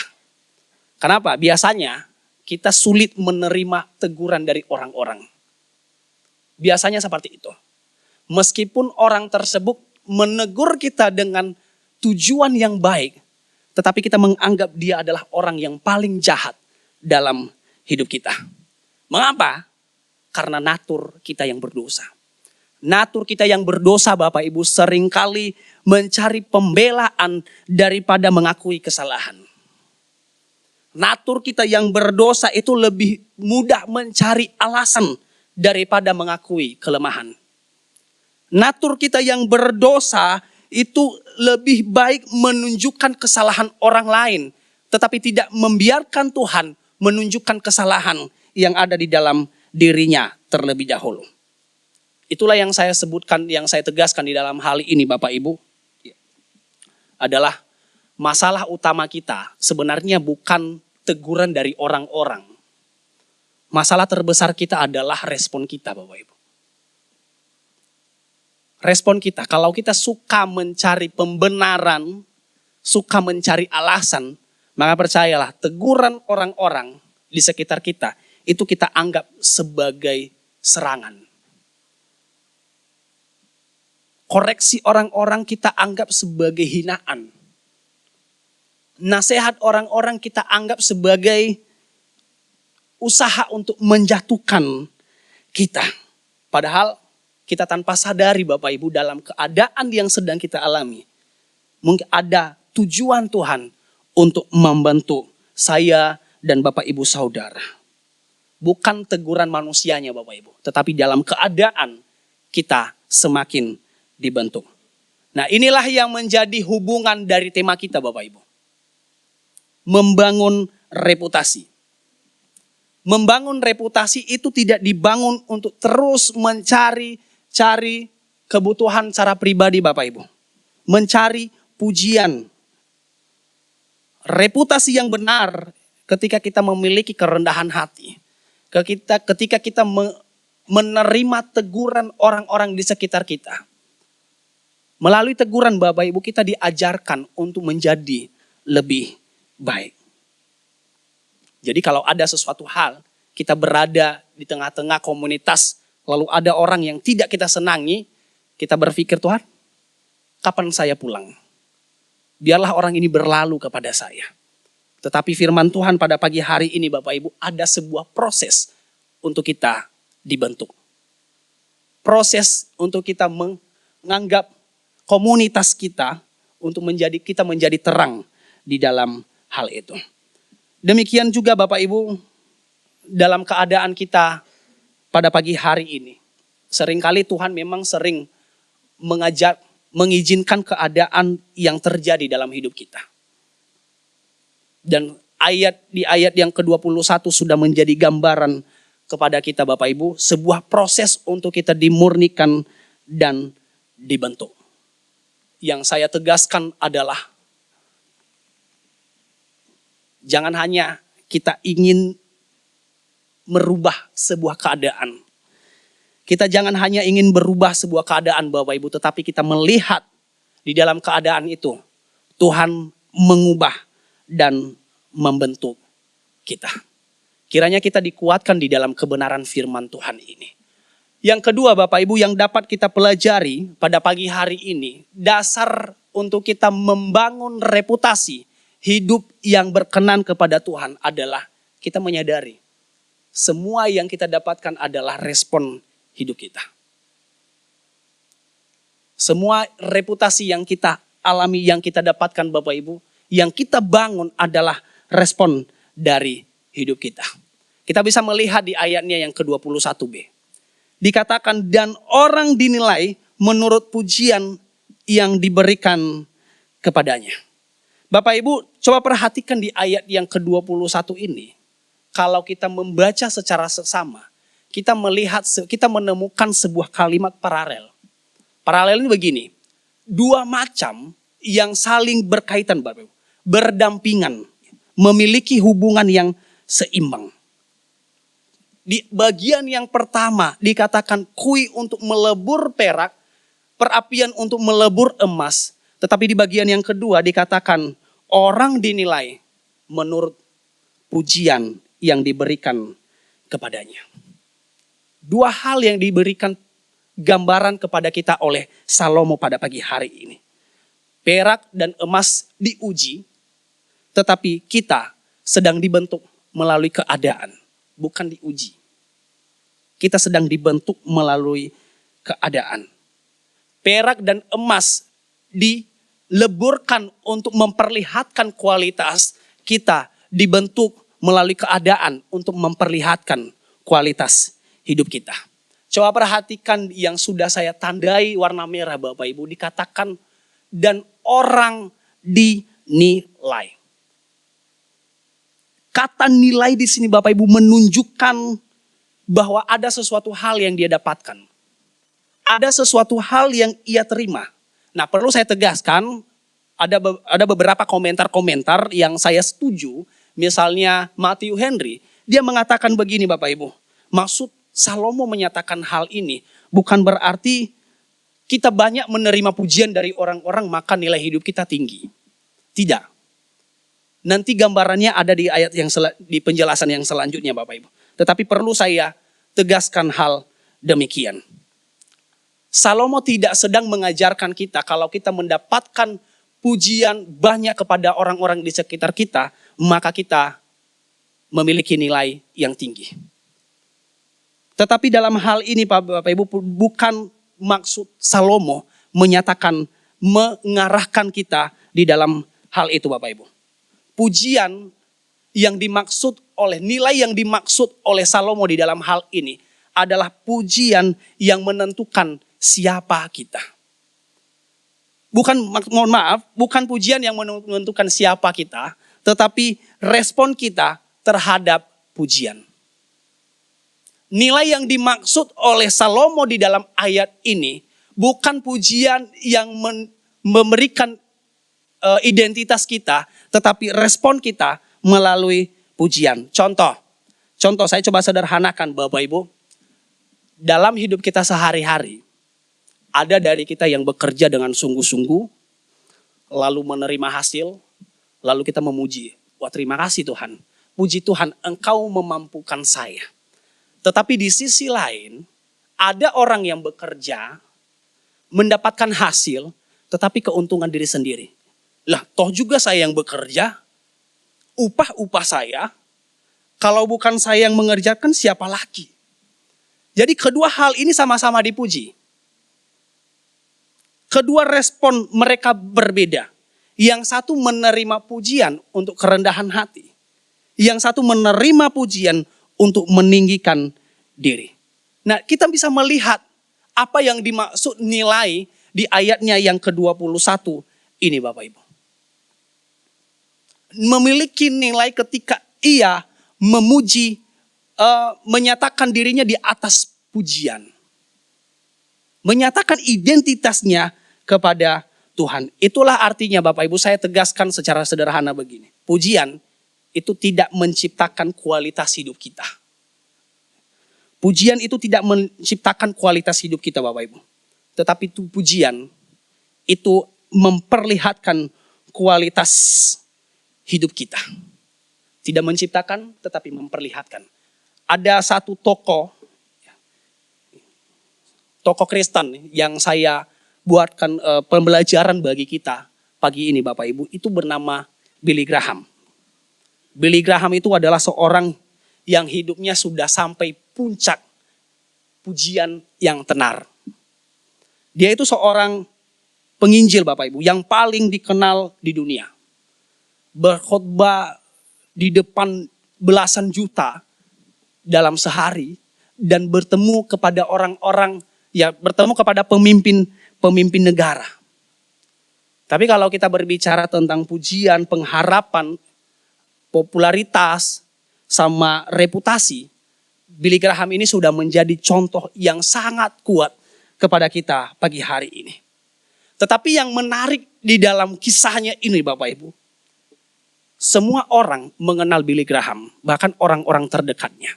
Speaker 3: Kenapa? Biasanya kita sulit menerima teguran dari orang-orang. Biasanya seperti itu. Meskipun orang tersebut menegur kita dengan tujuan yang baik, tetapi kita menganggap dia adalah orang yang paling jahat dalam hidup kita. Mengapa? Karena natur kita yang berdosa. Natur kita yang berdosa Bapak Ibu seringkali mencari pembelaan daripada mengakui kesalahan. Natur kita yang berdosa itu lebih mudah mencari alasan daripada mengakui kelemahan. Natur kita yang berdosa itu lebih baik menunjukkan kesalahan orang lain, tetapi tidak membiarkan Tuhan menunjukkan kesalahan yang ada di dalam dirinya terlebih dahulu. Itulah yang saya sebutkan, yang saya tegaskan di dalam hal ini Bapak Ibu. Adalah masalah utama kita sebenarnya bukan teguran dari orang-orang. Masalah terbesar kita adalah respon kita Bapak Ibu. Respon kita, kalau kita suka mencari pembenaran, suka mencari alasan, maka percayalah teguran orang-orang di sekitar kita, itu kita anggap sebagai serangan. Koreksi orang-orang kita anggap sebagai hinaan. Nasihat orang-orang kita anggap sebagai usaha untuk menjatuhkan kita. Padahal kita tanpa sadari Bapak Ibu dalam keadaan yang sedang kita alami. Mungkin ada tujuan Tuhan untuk membentuk saya dan Bapak Ibu saudara. Bukan teguran manusianya Bapak Ibu. Tetapi dalam keadaan kita semakin dibentuk. Nah inilah yang menjadi hubungan dari tema kita Bapak Ibu. Membangun reputasi. Membangun reputasi itu tidak dibangun untuk terus mencari kebutuhan secara pribadi Bapak Ibu. Mencari pujian. Reputasi yang benar ketika kita memiliki kerendahan hati. Ketika kita menerima teguran orang-orang di sekitar kita. Melalui teguran Bapak Ibu kita diajarkan untuk menjadi lebih baik. Jadi kalau ada sesuatu hal, kita berada di tengah-tengah komunitas, lalu ada orang yang tidak kita senangi, kita berpikir Tuhan, kapan saya pulang? Biarlah orang ini berlalu kepada saya. Tetapi firman Tuhan pada pagi hari ini Bapak Ibu, ada sebuah proses untuk kita dibentuk. Proses untuk kita menganggap komunitas kita untuk kita menjadi terang di dalam hal itu. Demikian juga Bapak Ibu, dalam keadaan kita pada pagi hari ini. Seringkali Tuhan memang sering mengizinkan keadaan yang terjadi dalam hidup kita. Dan di ayat yang ke-21 sudah menjadi gambaran kepada kita Bapak Ibu. Sebuah proses untuk kita dimurnikan dan dibentuk. Yang saya tegaskan adalah jangan hanya kita ingin merubah sebuah keadaan. Kita jangan hanya ingin berubah sebuah keadaan Bapak Ibu, tetapi kita melihat di dalam keadaan itu Tuhan mengubah dan membentuk kita. Kiranya kita dikuatkan di dalam kebenaran firman Tuhan ini. Yang kedua Bapak Ibu yang dapat kita pelajari pada pagi hari ini, dasar untuk kita membangun reputasi hidup yang berkenan kepada Tuhan adalah kita menyadari semua yang kita dapatkan adalah respon hidup kita. Semua reputasi yang kita alami, yang kita dapatkan Bapak Ibu, yang kita bangun adalah respon dari hidup kita. Kita bisa melihat di ayatnya yang ke-21b. Dikatakan dan orang dinilai menurut pujian yang diberikan kepadanya. Bapak Ibu coba perhatikan di ayat yang ke-21 ini. Kalau kita membaca secara seksama, kita menemukan sebuah kalimat paralel. Paralel ini begini, dua macam yang saling berkaitan, Bapak Ibu, berdampingan, memiliki hubungan yang seimbang. Di bagian yang pertama dikatakan kui untuk melebur perak, perapian untuk melebur emas. Tetapi di bagian yang kedua dikatakan orang dinilai menurut pujian yang diberikan kepadanya. Dua hal yang diberikan gambaran kepada kita oleh Salomo pada pagi hari ini. Perak dan emas diuji, tetapi kita sedang dibentuk melalui keadaan, bukan diuji. Kita sedang dibentuk melalui keadaan. Perak dan emas dileburkan untuk memperlihatkan kualitas, kita dibentuk melalui keadaan untuk memperlihatkan kualitas hidup kita. Coba perhatikan yang sudah saya tandai warna merah Bapak Ibu, dikatakan dan orang dinilai. Kata nilai di sini Bapak Ibu menunjukkan bahwa ada sesuatu hal yang dia dapatkan. Ada sesuatu hal yang ia terima. Nah, perlu saya tegaskan, ada beberapa komentar-komentar yang saya setuju. Misalnya Matthew Henry, dia mengatakan begini Bapak Ibu. Maksud Salomo menyatakan hal ini bukan berarti kita banyak menerima pujian dari orang-orang maka nilai hidup kita tinggi. Tidak. Nanti gambarannya ada di ayat di penjelasan yang selanjutnya Bapak Ibu. Tetapi perlu saya tegaskan hal demikian. Salomo tidak sedang mengajarkan kita kalau kita mendapatkan pujian banyak kepada orang-orang di sekitar kita, maka kita memiliki nilai yang tinggi. Tetapi dalam hal ini Bapak Ibu bukan maksud Salomo menyatakan mengarahkan kita di dalam hal itu Bapak Ibu. Pujian yang dimaksud nilai yang dimaksud oleh Salomo di dalam hal ini adalah pujian yang menentukan siapa kita. Bukan pujian yang menentukan siapa kita, tetapi respon kita terhadap pujian. Nilai yang dimaksud oleh Salomo di dalam ayat ini bukan pujian yang memberikan identitas kita, tetapi respon kita melalui pujian. Contoh saya coba sederhanakan Bapak Ibu. Dalam hidup kita sehari-hari, ada dari kita yang bekerja dengan sungguh-sungguh, lalu menerima hasil, lalu kita memuji. Wah terima kasih Tuhan. Puji Tuhan Engkau memampukan saya. Tetapi di sisi lain, ada orang yang bekerja, mendapatkan hasil, tetapi keuntungan diri sendiri. Lah toh juga saya yang bekerja, upah saya, kalau bukan saya yang mengerjakan siapa lagi? Jadi kedua hal ini sama-sama dipuji. Kedua respon mereka berbeda. Yang satu menerima pujian untuk kerendahan hati. Yang satu menerima pujian untuk meninggikan diri. Nah kita bisa melihat apa yang dimaksud nilai di ayatnya yang ke-21 ini Bapak Ibu. Memiliki nilai ketika ia memuji, menyatakan dirinya di atas pujian. Menyatakan identitasnya kepada Tuhan. Itulah artinya Bapak Ibu, saya tegaskan secara sederhana begini. Pujian itu tidak menciptakan kualitas hidup kita. Pujian itu tidak menciptakan kualitas hidup kita Bapak Ibu. Tetapi pujian itu memperlihatkan kualitas hidup kita. Tidak menciptakan tetapi memperlihatkan. Ada satu tokoh Kristen yang saya buatkan pembelajaran bagi kita pagi ini Bapak Ibu. Itu bernama Billy Graham. Billy Graham itu adalah seorang yang hidupnya sudah sampai puncak pujian yang tenar. Dia itu seorang penginjil Bapak Ibu yang paling dikenal di dunia. Berkhotbah di depan belasan juta dalam sehari dan bertemu kepada bertemu kepada pemimpin negara. Tapi kalau kita berbicara tentang pujian, pengharapan, popularitas, sama reputasi, Billy Graham ini sudah menjadi contoh yang sangat kuat kepada kita pagi hari ini. Tetapi yang menarik di dalam kisahnya ini Bapak Ibu, semua orang mengenal Billy Graham, bahkan orang-orang terdekatnya.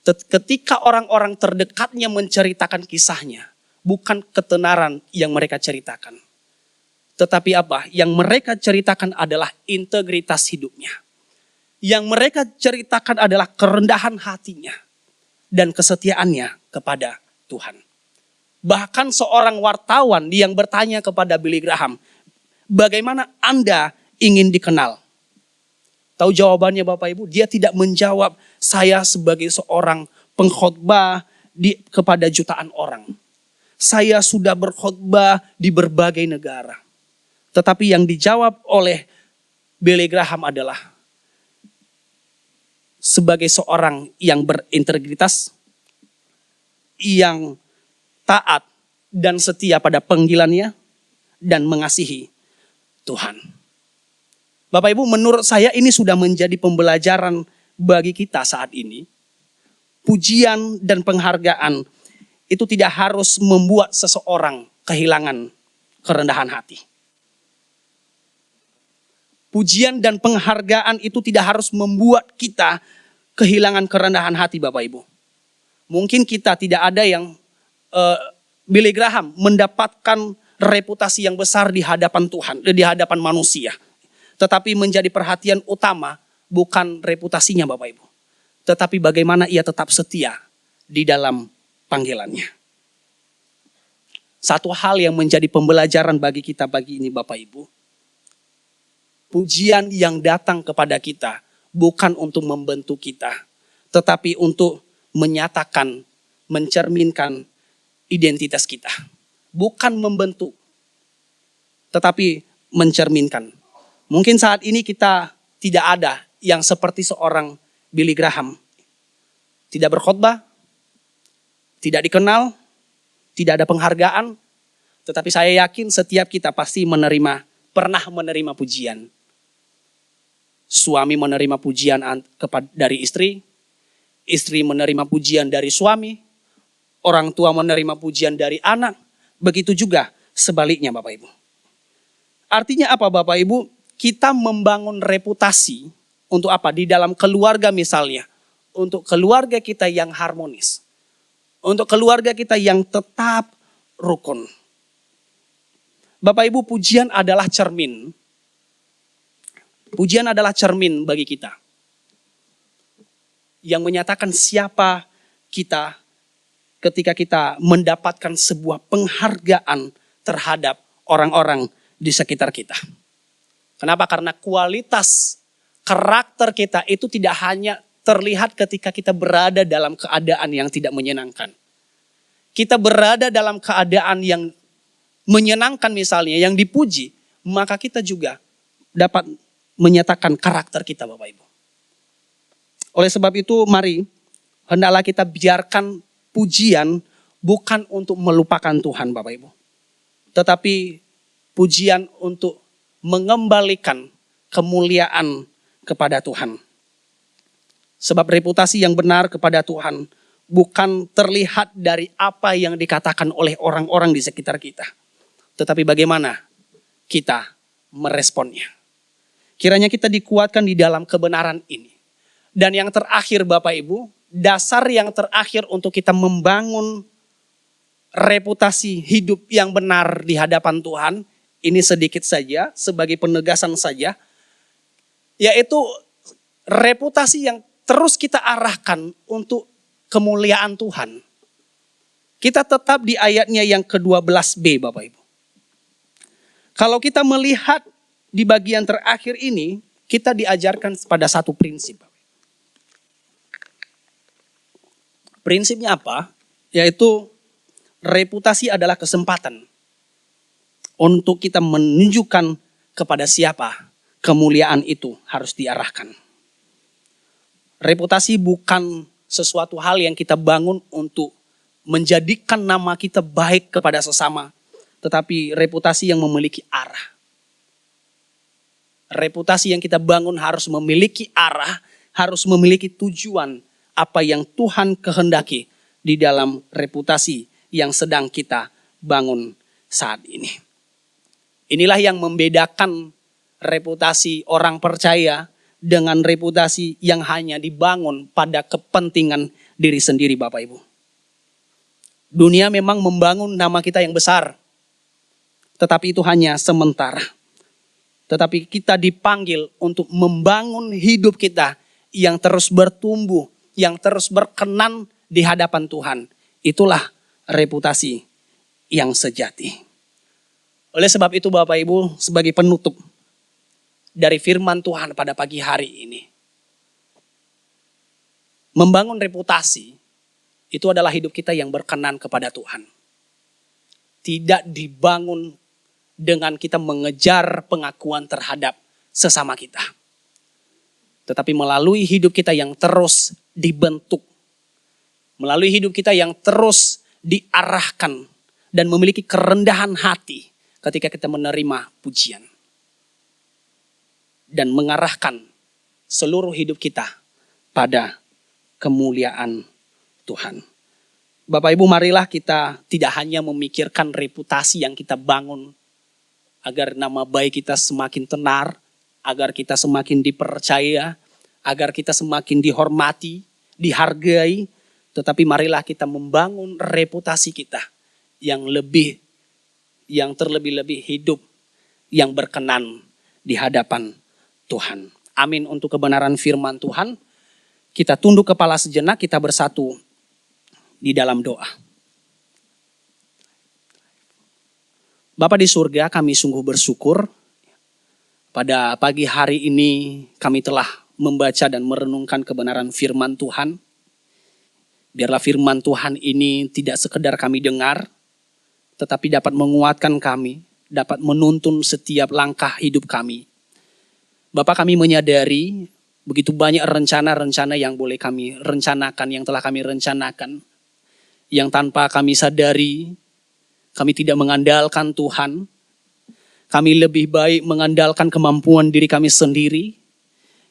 Speaker 3: Ketika orang-orang terdekatnya menceritakan kisahnya, bukan ketenaran yang mereka ceritakan. Tetapi apa? Yang mereka ceritakan adalah integritas hidupnya. Yang mereka ceritakan adalah kerendahan hatinya dan kesetiaannya kepada Tuhan. Bahkan seorang wartawan yang bertanya kepada Billy Graham, bagaimana Anda ingin dikenal? Tahu jawabannya Bapak Ibu? Dia tidak menjawab, saya sebagai seorang pengkhotbah kepada jutaan orang. Saya sudah berkhotbah di berbagai negara. Tetapi yang dijawab oleh Billy Graham adalah, sebagai seorang yang berintegritas, yang taat dan setia pada panggilannya, dan mengasihi Tuhan. Bapak Ibu, menurut saya ini sudah menjadi pembelajaran bagi kita saat ini. Pujian dan penghargaan itu tidak harus membuat seseorang kehilangan kerendahan hati. Pujian dan penghargaan itu tidak harus membuat kita kehilangan kerendahan hati Bapak Ibu. Mungkin kita tidak ada yang Billy Graham mendapatkan reputasi yang besar di hadapan Tuhan, di hadapan manusia. Tetapi menjadi perhatian utama bukan reputasinya Bapak Ibu. Tetapi bagaimana ia tetap setia di dalam panggilannya. Satu hal yang menjadi pembelajaran bagi kita pagi ini Bapak Ibu. Pujian yang datang kepada kita bukan untuk membentuk kita, tetapi untuk menyatakan, mencerminkan identitas kita. Bukan membentuk, tetapi mencerminkan. Mungkin saat ini kita tidak ada yang seperti seorang Billy Graham. Tidak berkhotbah, tidak dikenal, tidak ada penghargaan. Tetapi saya yakin setiap kita pasti pernah menerima pujian. Suami menerima pujian dari istri, istri menerima pujian dari suami, orang tua menerima pujian dari anak, begitu juga sebaliknya Bapak Ibu. Artinya apa Bapak Ibu? Kita membangun reputasi untuk apa? Di dalam keluarga misalnya, untuk keluarga kita yang harmonis, untuk keluarga kita yang tetap rukun. Bapak Ibu, pujian adalah cermin. Pujian adalah cermin bagi kita. Yang menyatakan siapa kita ketika kita mendapatkan sebuah penghargaan terhadap orang-orang di sekitar kita. Kenapa? Karena kualitas karakter kita itu tidak hanya terlihat ketika kita berada dalam keadaan yang tidak menyenangkan. Kita berada dalam keadaan yang menyenangkan misalnya, yang dipuji, maka kita juga dapat menyatakan karakter kita Bapak Ibu. Oleh sebab itu mari hendaklah kita biarkan pujian bukan untuk melupakan Tuhan Bapak Ibu. Tetapi pujian untuk mengembalikan kemuliaan kepada Tuhan. Sebab reputasi yang benar kepada Tuhan bukan terlihat dari apa yang dikatakan oleh orang-orang di sekitar kita. Tetapi bagaimana kita meresponnya. Kiranya kita dikuatkan di dalam kebenaran ini. Dan yang terakhir Bapak Ibu, dasar yang terakhir untuk kita membangun reputasi hidup yang benar di hadapan Tuhan, ini sedikit saja sebagai penegasan saja, yaitu reputasi yang terus kita arahkan untuk kemuliaan Tuhan. Kita tetap di ayatnya yang ke-12b Bapak Ibu. Kalau kita melihat di bagian terakhir ini, kita diajarkan pada satu prinsip. Prinsipnya apa? Yaitu reputasi adalah kesempatan untuk kita menunjukkan kepada siapa kemuliaan itu harus diarahkan. Reputasi bukan sesuatu hal yang kita bangun untuk menjadikan nama kita baik kepada sesama, tetapi reputasi yang memiliki arah. Reputasi yang kita bangun harus memiliki arah, harus memiliki tujuan apa yang Tuhan kehendaki di dalam reputasi yang sedang kita bangun saat ini. Inilah yang membedakan reputasi orang percaya dengan reputasi yang hanya dibangun pada kepentingan diri sendiri, Bapak Ibu. Dunia memang membangun nama kita yang besar, tetapi itu hanya sementara. Tetapi kita dipanggil untuk membangun hidup kita yang terus bertumbuh, yang terus berkenan di hadapan Tuhan. Itulah reputasi yang sejati. Oleh sebab itu Bapak Ibu, sebagai penutup dari firman Tuhan pada pagi hari ini, membangun reputasi itu adalah hidup kita yang berkenan kepada Tuhan. Tidak dibangun dengan kita mengejar pengakuan terhadap sesama kita. Tetapi melalui hidup kita yang terus dibentuk. Melalui hidup kita yang terus diarahkan dan memiliki kerendahan hati ketika kita menerima pujian. Dan mengarahkan seluruh hidup kita pada kemuliaan Tuhan. Bapak Ibu, marilah kita tidak hanya memikirkan reputasi yang kita bangun agar nama baik kita semakin tenar, agar kita semakin dipercaya, agar kita semakin dihormati, dihargai. Tetapi marilah kita membangun reputasi kita yang terlebih-lebih hidup, yang berkenan di hadapan Tuhan. Amin untuk kebenaran firman Tuhan. Kita tunduk kepala sejenak, kita bersatu di dalam doa. Bapa di surga, kami sungguh bersyukur pada pagi hari ini kami telah membaca dan merenungkan kebenaran firman Tuhan. Biarlah firman Tuhan ini tidak sekedar kami dengar, tetapi dapat menguatkan kami, dapat menuntun setiap langkah hidup kami. Bapak, kami menyadari begitu banyak rencana-rencana yang boleh kami rencanakan, yang telah kami rencanakan, yang tanpa kami sadari, kami tidak mengandalkan Tuhan. Kami lebih baik mengandalkan kemampuan diri kami sendiri,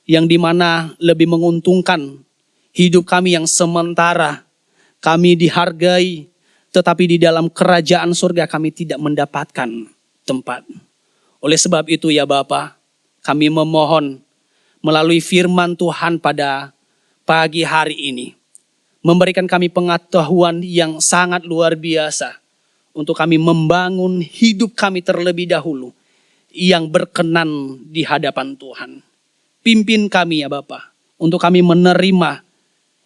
Speaker 3: yang dimana lebih menguntungkan hidup kami yang sementara. Kami dihargai, tetapi di dalam kerajaan surga kami tidak mendapatkan tempat. Oleh sebab itu ya Bapa, kami memohon melalui firman Tuhan pada pagi hari ini, memberikan kami pengetahuan yang sangat luar biasa, untuk kami membangun hidup kami terlebih dahulu yang berkenan di hadapan Tuhan. Pimpin kami ya Bapa, untuk kami menerima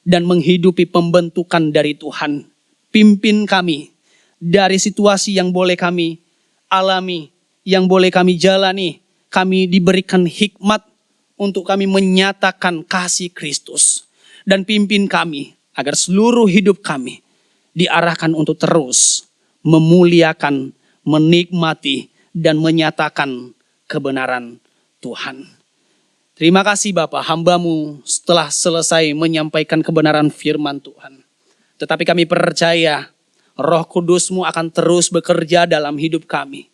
Speaker 3: dan menghidupi pembentukan dari Tuhan. Pimpin kami dari situasi yang boleh kami alami, yang boleh kami jalani. Kami diberikan hikmat untuk kami menyatakan kasih Kristus. Dan pimpin kami agar seluruh hidup kami diarahkan untuk terus memuliakan, menikmati, dan menyatakan kebenaran Tuhan. Terima kasih Bapa, hamba-Mu setelah selesai menyampaikan kebenaran firman Tuhan. Tetapi kami percaya Roh Kudus-Mu akan terus bekerja dalam hidup kami.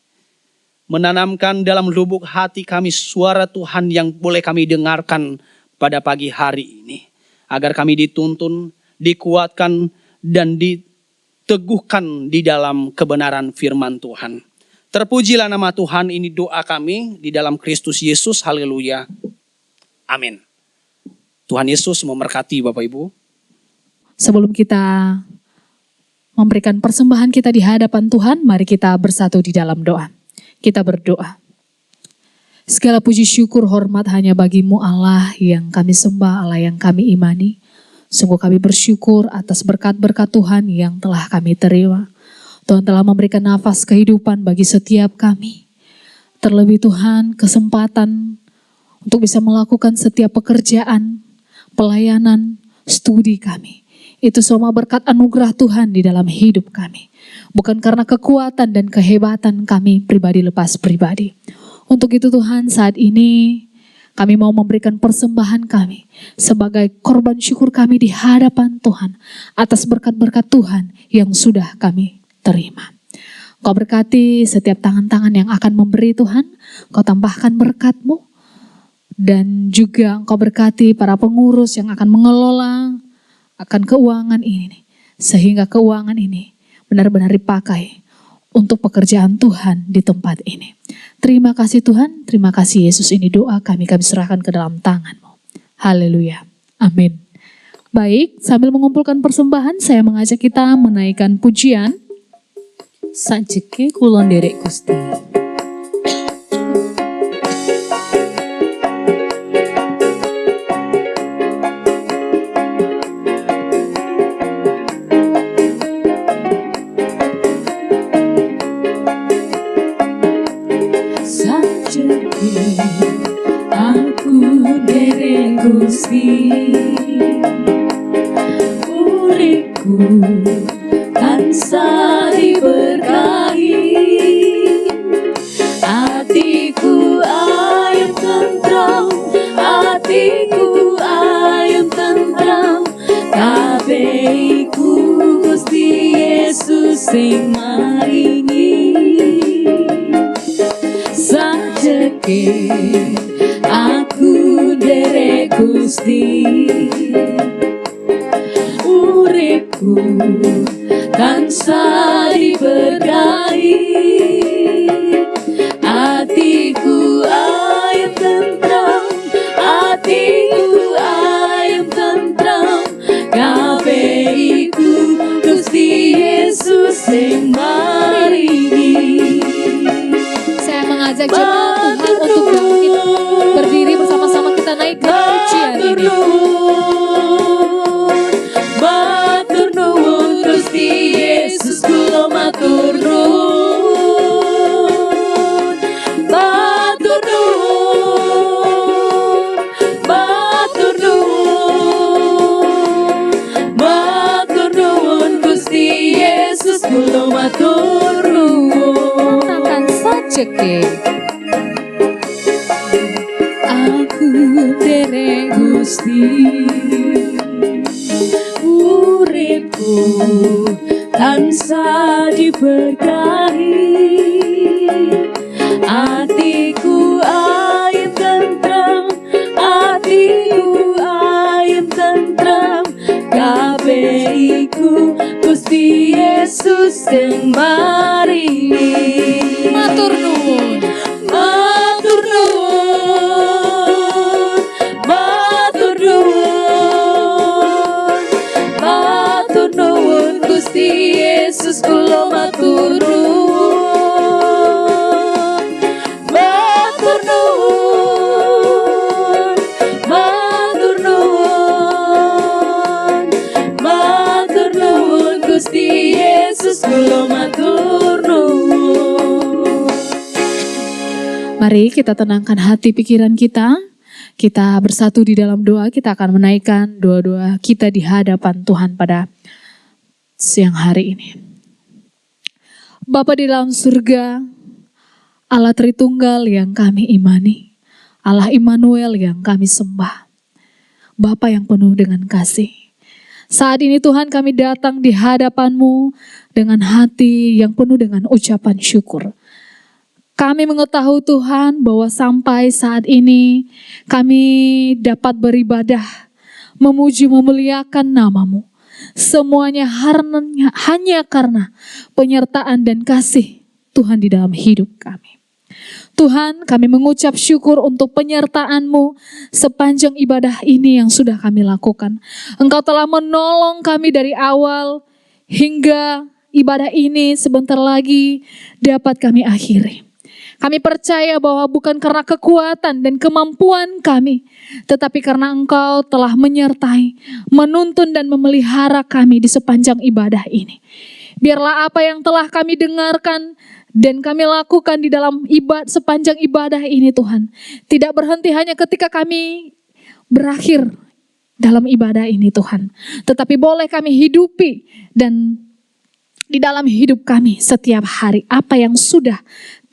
Speaker 3: Menanamkan dalam lubuk hati kami suara Tuhan yang boleh kami dengarkan pada pagi hari ini. Agar kami dituntun, dikuatkan, dan diteguhkan di dalam kebenaran firman Tuhan. Terpujilah nama Tuhan, ini doa kami di dalam Kristus Yesus. Haleluya. Amin. Tuhan Yesus memberkati Bapak Ibu.
Speaker 2: Sebelum kita memberikan persembahan kita di hadapan Tuhan, mari kita bersatu di dalam doa. Kita berdoa. Segala puji syukur hormat hanya bagi-Mu Allah yang kami sembah, Allah yang kami imani. Sungguh kami bersyukur atas berkat-berkat Tuhan yang telah kami terima. Tuhan telah memberikan nafas kehidupan bagi setiap kami. Terlebih Tuhan kesempatan untuk bisa melakukan setiap pekerjaan, pelayanan, studi kami. Itu semua berkat anugerah Tuhan di dalam hidup kami. Bukan karena kekuatan dan kehebatan kami pribadi lepas pribadi. Untuk itu Tuhan, saat ini kami mau memberikan persembahan kami sebagai korban syukur kami di hadapan Tuhan atas berkat-berkat Tuhan yang sudah kami terima. Kau berkati setiap tangan-tangan yang akan memberi Tuhan, Kau tambahkan berkat-Mu, dan juga Engkau berkati para pengurus yang akan mengelola akan keuangan ini nih, sehingga keuangan ini benar-benar dipakai untuk pekerjaan Tuhan di tempat ini. Terima kasih Tuhan, terima kasih Yesus, ini doa kami serahkan ke dalam tangan-Mu. Haleluya, amin. Baik, sambil mengumpulkan persembahan, saya mengajak kita menaikkan pujian.
Speaker 1: Sajeke kulon derek Gusti. Sajeke aku derek Gusti. Uripku tansah diberkahi, hatiku ayem tentram, hatiku ayem tentram, kabeh iku Gusti Yesus sing maringi. Sajeke aku derek Gusti, uripku tansah diberkahi, hatiku ayem tentram, hatiku ayem tentram, kabeh iku Gusti Yesus sing maringi.
Speaker 2: Saya mengajak jemaat Tuhan untuk bangkit berdiri bersama-sama, kita naikkan pujian ini.
Speaker 1: Matur nuwun Gusti Yesus, kula matur nuwun. Matur nuwun, matur nuwun, matur nuwun Gusti Yesus, kula matur nuwun.
Speaker 2: Akan sajeke
Speaker 1: Aku derek Gusti, uripku tansah diberkahi, hatiku ayem tentram, hatiku ayem tentram, kabeh iku Gusti Yesus sing maringi.
Speaker 2: matur nuwun.
Speaker 1: Matur nuwun, matur nuwun, matur nuwun Gusti Yesus, kula matur nuwun. Matur nuwun, matur nuwun, matur nuwun Gusti Yesus, kula matur nuwun.
Speaker 2: Mari kita tenangkan hati pikiran kita. Kita bersatu di dalam doa, kita akan menaikkan doa-doa kita di hadapan Tuhan pada siang hari ini. Bapa di dalam surga, Allah Tritunggal yang kami imani, Allah Immanuel yang kami sembah, Bapa yang penuh dengan kasih. Saat ini Tuhan, kami datang di hadapan-Mu dengan hati yang penuh dengan ucapan syukur. Kami mengetahui Tuhan bahwa sampai saat ini kami dapat beribadah, memuji, memuliakan nama-Mu. Semuanya hanya karena penyertaan dan kasih Tuhan di dalam hidup kami. Tuhan, kami mengucap syukur untuk penyertaan-Mu sepanjang ibadah ini yang sudah kami lakukan. Engkau telah menolong kami dari awal hingga ibadah ini sebentar lagi dapat kami akhiri. Kami percaya bahwa bukan karena kekuatan dan kemampuan kami, tetapi karena Engkau telah menyertai, menuntun dan memelihara kami di sepanjang ibadah ini. Biarlah apa yang telah kami dengarkan dan kami lakukan di dalam sepanjang ibadah ini Tuhan, tidak berhenti hanya ketika kami berakhir dalam ibadah ini Tuhan, tetapi boleh kami hidupi dan di dalam hidup kami setiap hari apa yang sudah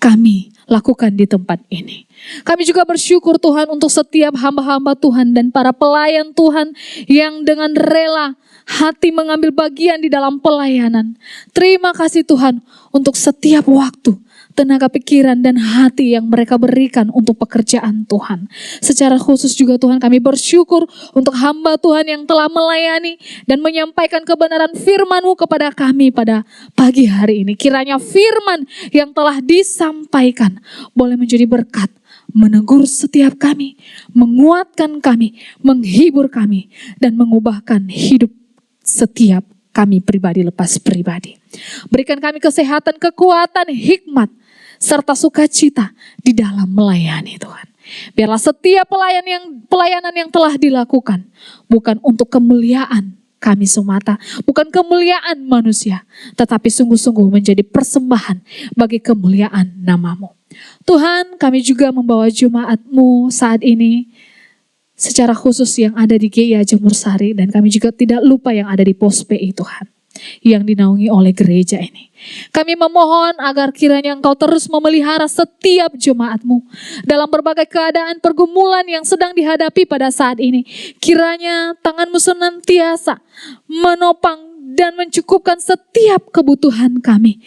Speaker 2: kami lakukan di tempat ini. Kami juga bersyukur Tuhan untuk setiap hamba-hamba Tuhan dan para pelayan Tuhan yang dengan rela hati mengambil bagian di dalam pelayanan. Terima kasih Tuhan untuk setiap waktu, tenaga pikiran dan hati yang mereka berikan untuk pekerjaan Tuhan. Secara khusus juga Tuhan, kami bersyukur untuk hamba Tuhan yang telah melayani dan menyampaikan kebenaran firman-Mu kepada kami pada pagi hari ini. Kiranya firman yang telah disampaikan boleh menjadi berkat, menegur setiap kami, menguatkan kami, menghibur kami, dan mengubahkan hidup setiap kami pribadi lepas pribadi. Berikan kami kesehatan, kekuatan, hikmat, serta sukacita di dalam melayani Tuhan. Biarlah setiap pelayanan yang telah dilakukan bukan untuk kemuliaan kami semata, bukan kemuliaan manusia, tetapi sungguh-sungguh menjadi persembahan bagi kemuliaan nama-Mu. Tuhan, kami juga membawa jemaat-Mu saat ini secara khusus yang ada di GIA Jemur Sari, dan kami juga tidak lupa yang ada di Pos PI Tuhan, yang dinaungi oleh gereja ini. Kami memohon agar kiranya Engkau terus memelihara setiap jemaat-Mu dalam berbagai keadaan pergumulan yang sedang dihadapi pada saat ini. Kiranya tangan-Mu senantiasa menopang dan mencukupkan setiap kebutuhan kami.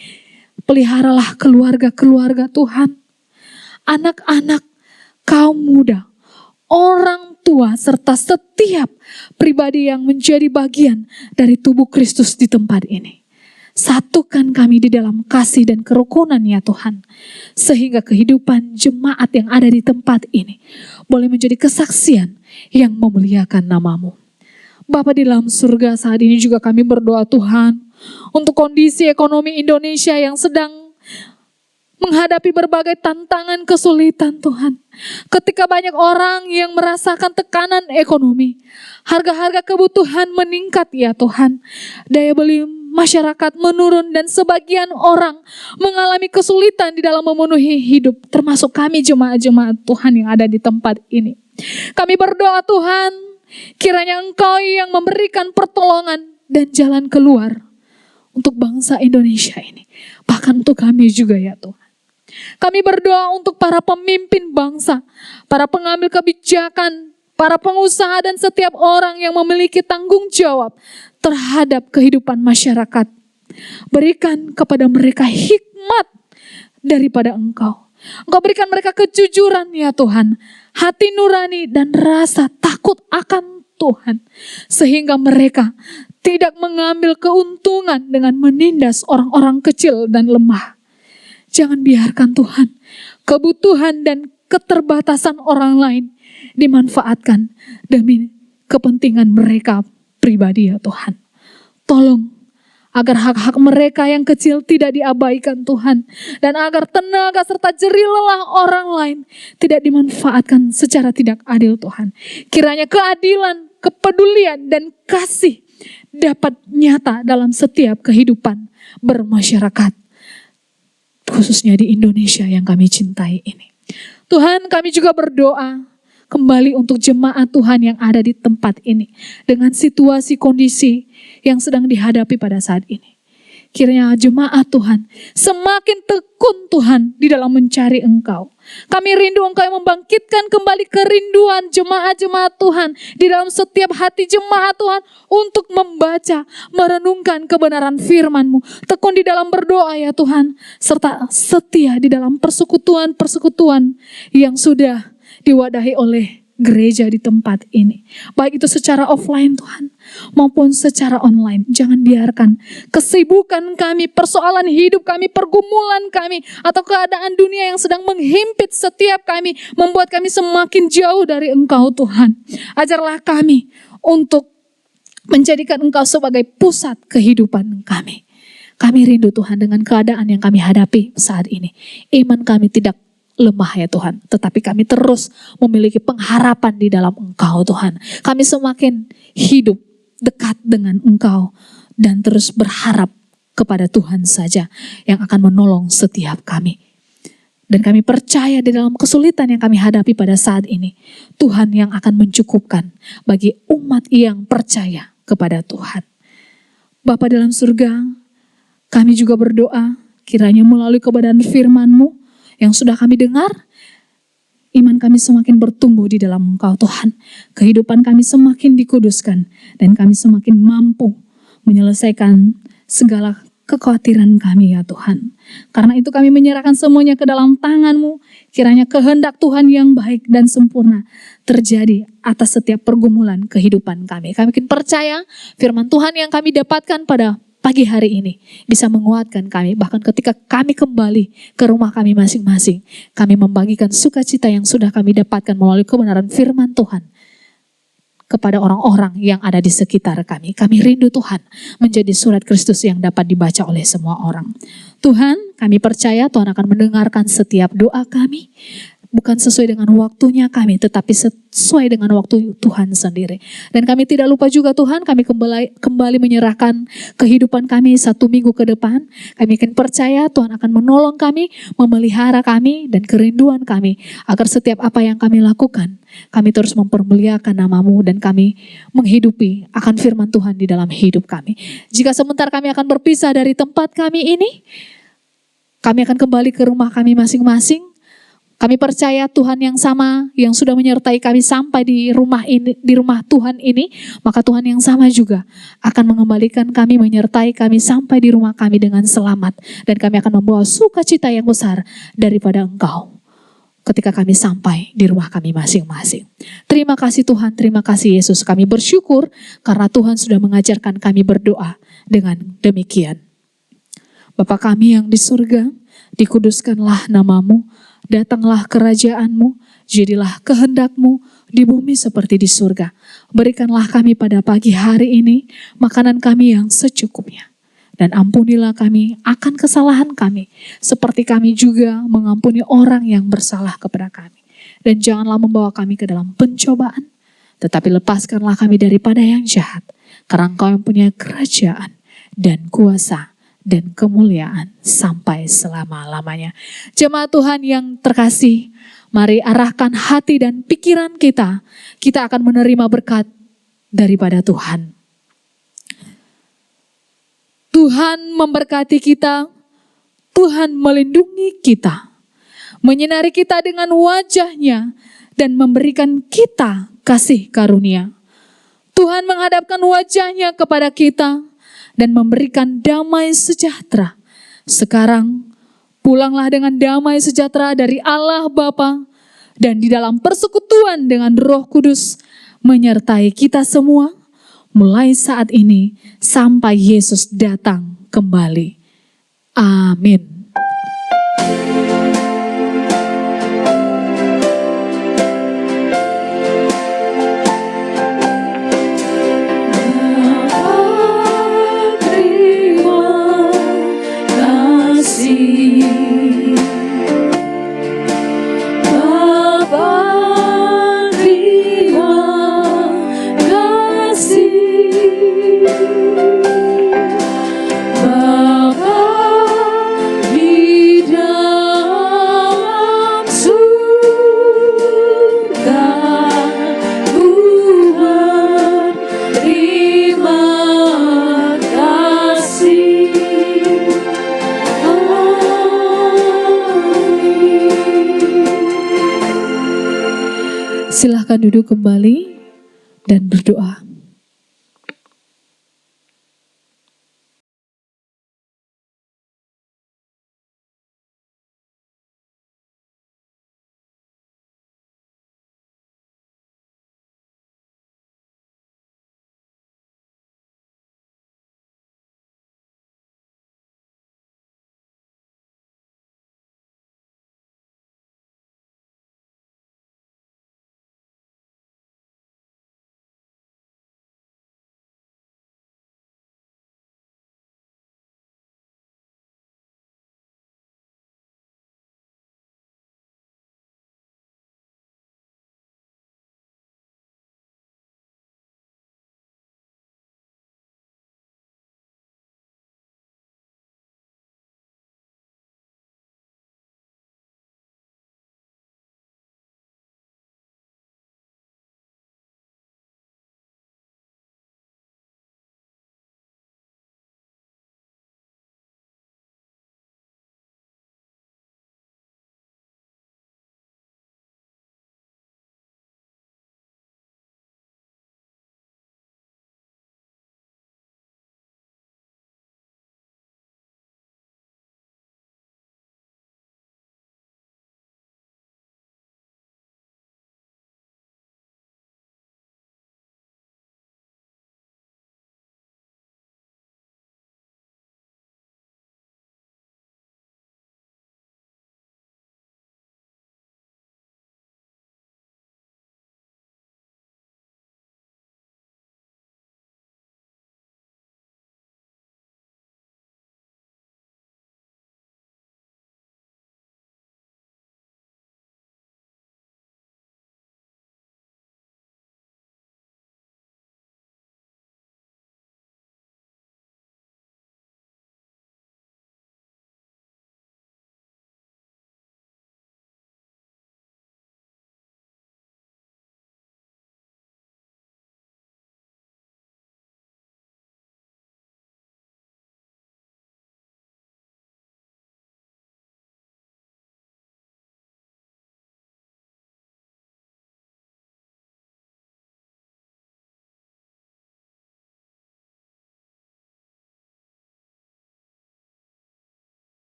Speaker 2: Peliharalah keluarga-keluarga Tuhan, anak-anak, kaum muda, orang tua, serta setiap pribadi yang menjadi bagian dari tubuh Kristus di tempat ini. Satukan kami di dalam kasih dan kerukunan ya Tuhan, sehingga kehidupan jemaat yang ada di tempat ini boleh menjadi kesaksian yang memuliakan nama-Mu. Bapa di dalam surga, saat ini juga kami berdoa Tuhan untuk kondisi ekonomi Indonesia yang sedang menghadapi berbagai tantangan, kesulitan Tuhan. Ketika banyak orang yang merasakan tekanan ekonomi, harga-harga kebutuhan meningkat ya Tuhan. Daya beli masyarakat menurun dan sebagian orang mengalami kesulitan di dalam memenuhi hidup. Termasuk kami jemaat-jemaat Tuhan yang ada di tempat ini. Kami berdoa Tuhan, kiranya Engkau yang memberikan pertolongan dan jalan keluar untuk bangsa Indonesia ini. Bahkan untuk kami juga ya Tuhan. Kami berdoa untuk para pemimpin bangsa, para pengambil kebijakan, para pengusaha dan setiap orang yang memiliki tanggung jawab terhadap kehidupan masyarakat. Berikan kepada mereka hikmat daripada Engkau. Engkau berikan mereka kejujuran ya Tuhan, hati nurani dan rasa takut akan Tuhan. Sehingga mereka tidak mengambil keuntungan dengan menindas orang-orang kecil dan lemah. Jangan biarkan Tuhan, kebutuhan dan keterbatasan orang lain dimanfaatkan demi kepentingan mereka pribadi ya Tuhan. Tolong agar hak-hak mereka yang kecil tidak diabaikan Tuhan. Dan agar tenaga serta jerih lelah orang lain tidak dimanfaatkan secara tidak adil Tuhan. Kiranya keadilan, kepedulian dan kasih dapat nyata dalam setiap kehidupan bermasyarakat. Khususnya di Indonesia yang kami cintai ini. Tuhan, kami juga berdoa kembali untuk jemaat Tuhan yang ada di tempat ini. Dengan situasi kondisi yang sedang dihadapi pada saat ini. Kiranya jemaat Tuhan semakin tekun Tuhan di dalam mencari Engkau. Kami rindu Engkau yang membangkitkan kembali kerinduan jemaat-jemaat Tuhan di dalam setiap hati jemaat Tuhan untuk membaca, merenungkan kebenaran firman-Mu. Tekun di dalam berdoa ya Tuhan, serta setia di dalam persekutuan-persekutuan yang sudah diwadahi oleh gereja di tempat ini. Baik itu secara offline Tuhan, maupun secara online. Jangan biarkan kesibukan kami, persoalan hidup kami, pergumulan kami, atau keadaan dunia yang sedang menghimpit setiap kami, membuat kami semakin jauh dari Engkau Tuhan. Ajarlah kami untuk menjadikan Engkau sebagai pusat kehidupan kami. Kami rindu Tuhan dengan keadaan yang kami hadapi saat ini. Iman kami tidak lemah ya Tuhan, tetapi kami terus memiliki pengharapan di dalam Engkau Tuhan. Kami semakin hidup dekat dengan Engkau dan terus berharap kepada Tuhan saja yang akan menolong setiap kami. Dan kami percaya di dalam kesulitan yang kami hadapi pada saat ini, Tuhan yang akan mencukupkan bagi umat yang percaya kepada Tuhan. Bapa dalam surga, kami juga berdoa kiranya melalui kebenaran firman-Mu yang sudah kami dengar, iman kami semakin bertumbuh di dalam Engkau Tuhan. Kehidupan kami semakin dikuduskan dan kami semakin mampu menyelesaikan segala kekhawatiran kami ya Tuhan. Karena itu kami menyerahkan semuanya ke dalam tangan-Mu. Kiranya kehendak Tuhan yang baik dan sempurna terjadi atas setiap pergumulan kehidupan kami. Kami makin percaya firman Tuhan yang kami dapatkan pada pagi hari ini bisa menguatkan kami. Bahkan ketika kami kembali ke rumah kami masing-masing, kami membagikan sukacita yang sudah kami dapatkan melalui kebenaran firman Tuhan kepada orang-orang yang ada di sekitar kami. Kami rindu Tuhan menjadi surat Kristus yang dapat dibaca oleh semua orang. Tuhan, kami percaya Tuhan akan mendengarkan setiap doa kami. Bukan sesuai dengan waktunya kami, tetapi sesuai dengan waktu Tuhan sendiri. Dan kami tidak lupa juga Tuhan, kami kembali menyerahkan kehidupan kami 1 minggu ke depan. Kami akan percaya Tuhan akan menolong kami, memelihara kami, dan kerinduan kami. Agar setiap apa yang kami lakukan, kami terus mempermuliakan nama-Mu dan kami menghidupi akan firman Tuhan di dalam hidup kami. Jika sebentar kami akan berpisah dari tempat kami ini, kami akan kembali ke rumah kami masing-masing. Kami percaya Tuhan yang sama yang sudah menyertai kami sampai di rumah ini, di rumah Tuhan ini, maka Tuhan yang sama juga akan mengembalikan kami, menyertai kami sampai di rumah kami dengan selamat, dan kami akan membawa sukacita yang besar daripada Engkau ketika kami sampai di rumah kami masing-masing. Terima kasih Tuhan, terima kasih Yesus. Kami bersyukur karena Tuhan sudah mengajarkan kami berdoa dengan demikian. Bapa kami yang di surga, dikuduskanlah nama-Mu. Datanglah kerajaan-Mu, jadilah kehendak-Mu di bumi seperti di surga. Berikanlah kami pada pagi hari ini makanan kami yang secukupnya. Dan ampunilah kami akan kesalahan kami, seperti kami juga mengampuni orang yang bersalah kepada kami. Dan janganlah membawa kami ke dalam pencobaan, tetapi lepaskanlah kami daripada yang jahat. Karena Engkau yang punya kerajaan dan kuasa dan kemuliaan sampai selama-lamanya. Jemaat Tuhan yang terkasih, mari arahkan hati dan pikiran kita. Kita akan menerima berkat daripada Tuhan. Tuhan memberkati kita, Tuhan melindungi kita, menyinari kita dengan wajah-Nya dan memberikan kita kasih karunia. Tuhan menghadapkan wajah-Nya kepada kita dan memberikan damai sejahtera. Sekarang pulanglah dengan damai sejahtera dari Allah Bapa dan di dalam persekutuan dengan Roh Kudus menyertai kita semua mulai saat ini sampai Yesus datang kembali. Amin. Silahkan duduk kembali dan berdoa.